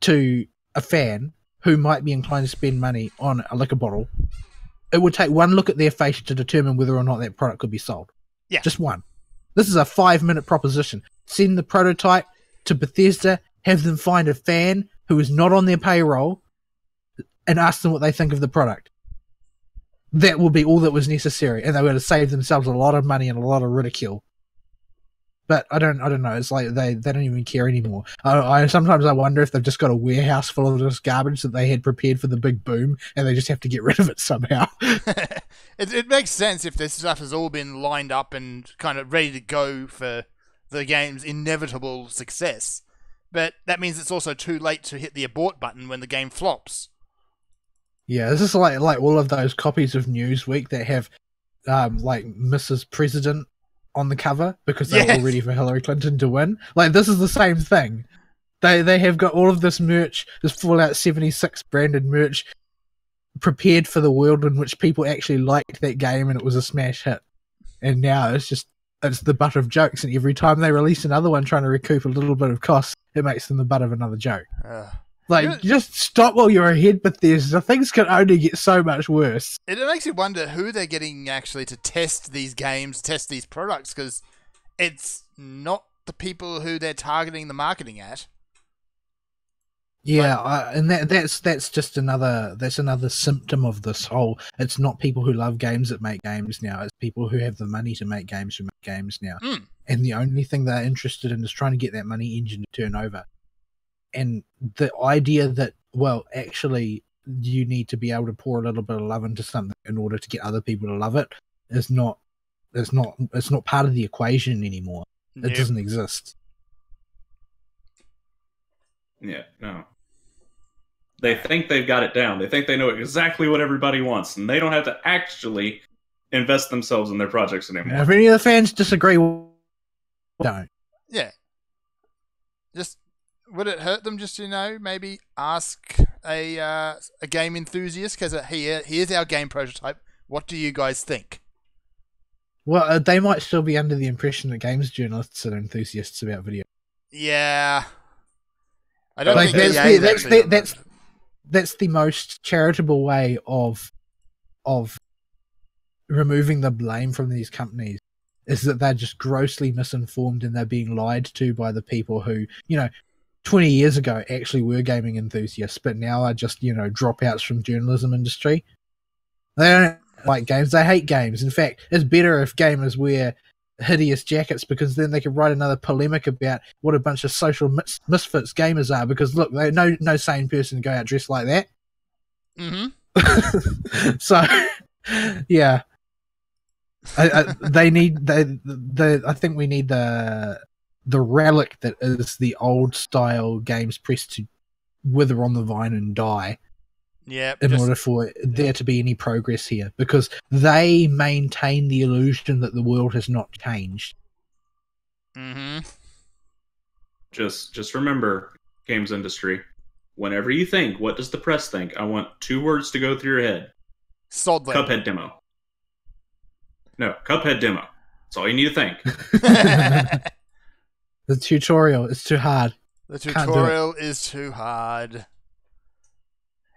to a fan who might be inclined to spend money on a liquor bottle, it would take one look at their face to determine whether or not that product could be sold. Yeah. Just one. This is a 5-minute proposition. Send the prototype to Bethesda, have them find a fan who is not on their payroll, and ask them what they think of the product. That will be all that was necessary, and they would have saved themselves a lot of money and a lot of ridicule. But I don't know. It's like they don't even care anymore. I sometimes I wonder if they've just got a warehouse full of this garbage that they had prepared for the big boom, and they just have to get rid of it somehow. It makes sense if this stuff has all been lined up and kind of ready to go for the game's inevitable success. But that means it's also too late to hit the abort button when the game flops. Yeah, this is like all of those copies of Newsweek that have like Mrs. President on the cover because they're all ready for Hillary Clinton to win. Like, this is the same thing. They have got all of this merch, this Fallout 76 branded merch, prepared for the world in which people actually liked that game and it was a smash hit. And now it's the butt of jokes, and every time they release another one trying to recoup a little bit of cost, it makes them the butt of another joke. Just stop while you're ahead, Bethesda. Things can only get so much worse. It makes you wonder who they're getting actually to test these games, test these products, because it's not the people who they're targeting the marketing at. Yeah, and that's just another symptom of this whole. It's not people who love games that make games now. It's people who have the money to make games who make games now. And the only thing they're interested in is trying to get that money engine to turn over. And the idea that, well, actually, you need to be able to pour a little bit of love into something in order to get other people to love it is not. It's not part of the equation anymore. It doesn't exist. Yeah, no. They think they've got it down. They think they know exactly what everybody wants, and they don't have to actually invest themselves in their projects anymore. If any of the fans disagree, don't. Yeah. Just, would it hurt them just to, maybe ask a game enthusiast, because here's our game prototype. What do you guys think? Well, they might still be under the impression that games journalists are enthusiasts about video. Yeah. I don't think that's the most charitable way of removing the blame from these companies, is that they're just grossly misinformed and they're being lied to by the people who, 20 years ago actually were gaming enthusiasts, but now are just, dropouts from journalism industry. They don't like games, they hate games. In fact, it's better if gamers wear hideous jackets, because then they can write another polemic about what a bunch of social misfits gamers are, because look, no sane person can go out dressed like that. So yeah, I think we need the relic that is the old style games press to wither on the vine and die. Yeah, in order for there to be any progress here, because they maintain the illusion that the world has not changed. Just remember, games industry, whenever you think, what does the press think? I want 2 words to go through your head. Sodland. Cuphead demo. No, Cuphead demo. That's all you need to think. The tutorial is too hard. The tutorial is too hard.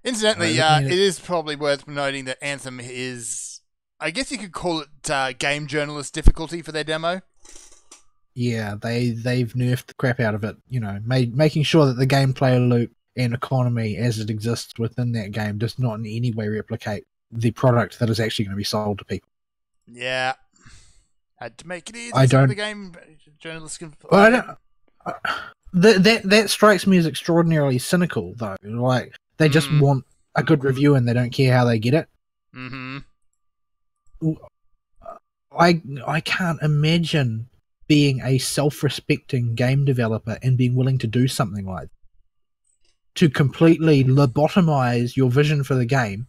Incidentally, it is probably worth noting that Anthem is, I guess you could call it game journalist difficulty for their demo. Yeah, they've nerfed the crap out of it, making sure that the gameplay loop and economy as it exists within that game does not in any way replicate the product that is actually going to be sold to people. Yeah. Had to make it easy I so don't- the game journalists can. Well, I don't. That strikes me as extraordinarily cynical, though. Like they just want a good review and they don't care how they get it. Mm-hmm. I can't imagine being a self-respecting game developer and being willing to do something like that. To completely lobotomize your vision for the game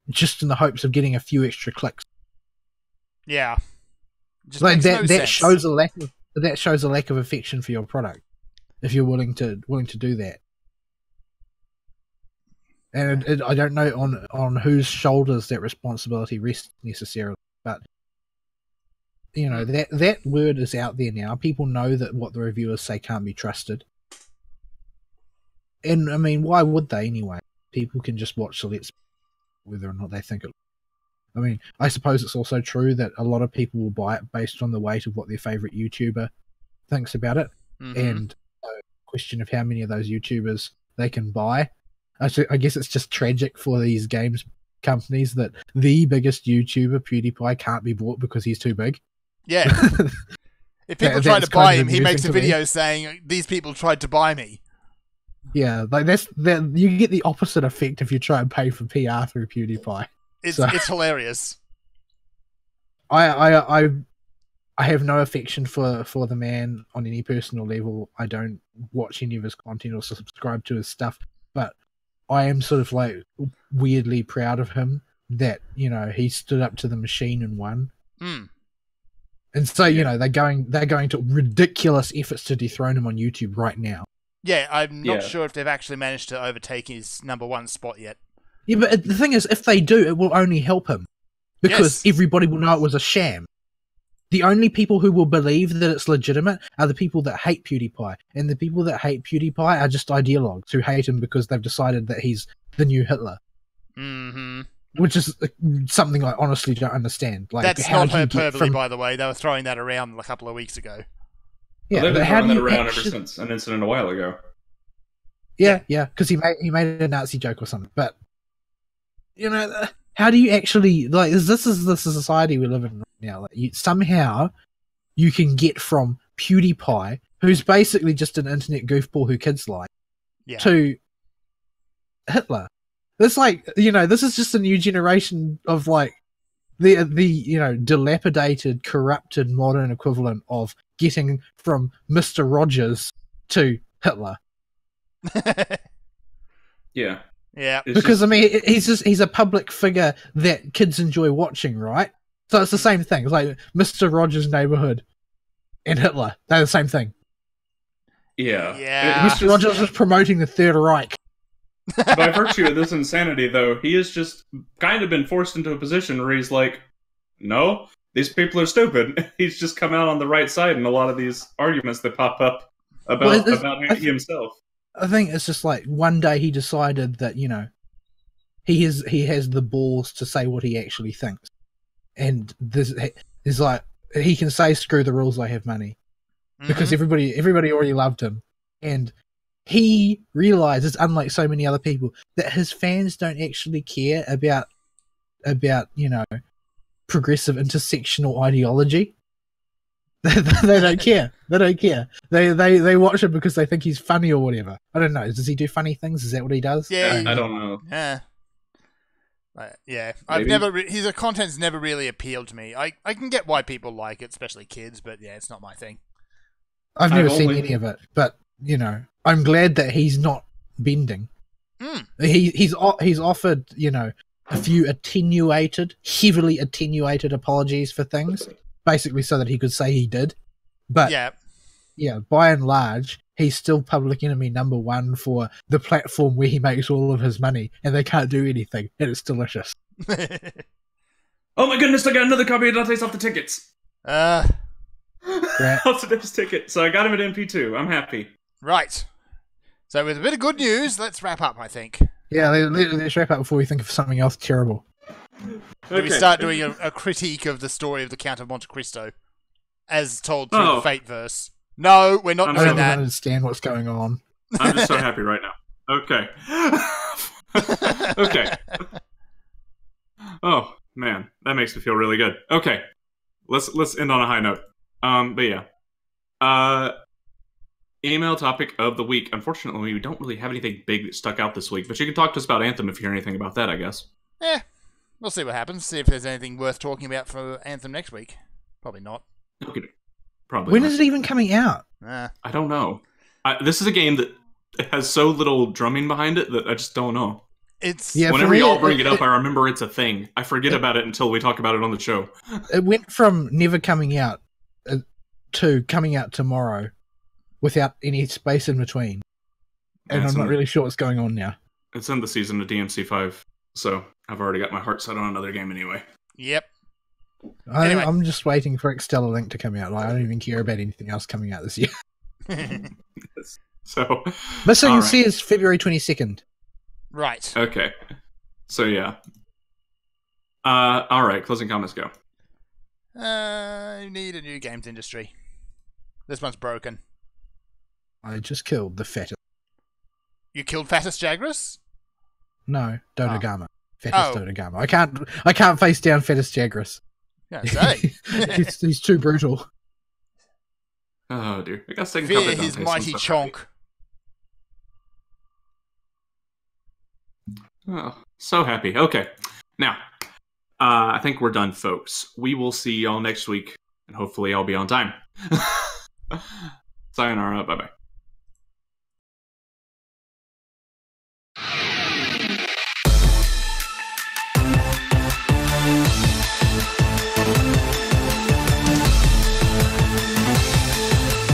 just in the hopes of getting a few extra clicks. Yeah. Just Like makes no that sense. shows a lack of affection for your product if you're willing to do that. And I don't know on whose shoulders that responsibility rests necessarily, but you know that word is out there now. People know that what the reviewers say can't be trusted, and I mean, why would they anyway? People can just watch the Let's whether or not they think it. I mean, I suppose it's also true that a lot of people will buy it based on the weight of what their favorite YouTuber thinks about it, and a question of how many of those YouTubers they can buy. I guess it's just tragic for these games companies that the biggest YouTuber, PewDiePie, can't be bought because he's too big. Yeah. If people try to that's buy kind of him, he makes a amusing to me. video saying, "These people tried to buy me." Yeah, like that. You get the opposite effect if you try and pay for PR through PewDiePie. It's So- it's hilarious. I have no affection for the man on any personal level. I don't watch any of his content or subscribe to his stuff, but I am sort of like weirdly proud of him that, you know, he stood up to the machine and won. Mm. And so, you know, they're going to ridiculous efforts to dethrone him on YouTube right now. Yeah, I'm not Yeah. sure if they've actually managed to overtake his #1 spot yet. Yeah, but the thing is, if they do, it will only help him because Yes. everybody will know it was a sham. The only people who will believe that it's legitimate are the people that hate PewDiePie, and the people that hate PewDiePie are just ideologues who hate him because they've decided that he's the new Hitler, Mm-hmm. which is something I honestly don't understand. Like, That's how not do you get hyperbole, from- by the way. They were throwing that around a couple of weeks ago. Yeah, They've but been how throwing do that you around actually- ever since an incident a while ago. Yeah, because he made a Nazi joke or something. But you know, how do you actually like? This is the society we live in right now. Like, somehow you can get from PewDiePie, who's basically just an internet goofball who kids like, Yeah. to Hitler. It's like, you know, this is just a new generation of like the you know, dilapidated, corrupted modern equivalent of getting from Mr. Rogers to Hitler. Yeah. Yeah. It's Because just- I mean, he's a public figure that kids enjoy watching, right? So it's the same thing. It's like Mr. Rogers' Neighborhood and Hitler. They're the same thing. yeah. Yeah. It's Mr. just- Rogers was promoting the Third Reich. by virtue of this insanity, though, he has just kind of been forced into a position where he's like, no, these people are stupid. He's just come out on the right side in a lot of these arguments that pop up about, Well, it's- about I- himself. I think it's just like one day he decided that, you know, he has the balls to say what he actually thinks, and this is like he can say screw the rules, I have money, because Mhm. everybody already loved him, and he realizes, unlike so many other people, that his fans don't actually care about you know, progressive intersectional ideology. They don't care. They don't care. They watch him because they think he's funny or whatever. I don't know. Does he do funny things? Is that what he does? Yeah. I don't know. Yeah. Yeah. I've Maybe. never. His content's never really appealed to me. I can get why people like it, especially kids, but yeah, it's not my thing. I've never I've seen only- any of it, but you know, I'm glad that he's not bending. Mm. He's offered, you know, a few heavily attenuated apologies for things, basically so that he could say he did. But Yeah. by and large, he's still public enemy #1 for the platform where he makes all of his money, and they can't do anything, and it's delicious. Oh my goodness, I got another copy of Dante's off the tickets. Right. Off today's ticket. So I got him at MP2. I'm happy. Right. So with a bit of good news, let's wrap up, I think. Yeah, let's wrap up before we think of something else terrible. Do we start doing a critique of the story of the Count of Monte Cristo, as told through Oh. the Fate verse? No, we're not I'm I doing don't that. understand what's going on. I'm just so happy right now. Okay. Okay. Oh, Man, that makes me feel really good. Okay, let's end on a high note. But yeah, email topic of the week. Unfortunately, we don't really have anything big that stuck out this week, but you can talk to us about Anthem if you hear anything about that, I guess. We'll see what happens. See if there's anything worth talking about for Anthem next week. Probably not. Okay, probably. When not. is it even coming out? Nah. I don't know. This is a game that has so little drumming behind it that I just don't know. It's Yeah, for Whenever me, y'all bring it up, I remember it's a thing. I forget about it until we talk about it on the show. It went from never coming out to coming out tomorrow without any space in between. And Yeah, I'm not really sure what's going on now. It's in the season of DMC5, so I've already got my heart set on another game anyway. Yep. Anyway. I'm just waiting for Extella Link to come out. Like, I don't even care about anything else coming out this year. So, Missing all right. C is February 22nd. Right. Okay. So yeah. All right. Closing comments go. You need a new games industry. This one's broken. I just killed the fattest. You killed Fattest Jagras? No, Dodogama. Fattest Oh. Dodogama. I can't face down Fattest Jagras. Yeah, say. he's too brutal. Oh dear. I guess they can Fear cover his Dante mighty some stuff. chonk. Oh, so happy. Okay. Now, I think we're done, folks. We will see y'all next week, and hopefully I'll be on time. Sayonara. Bye-bye.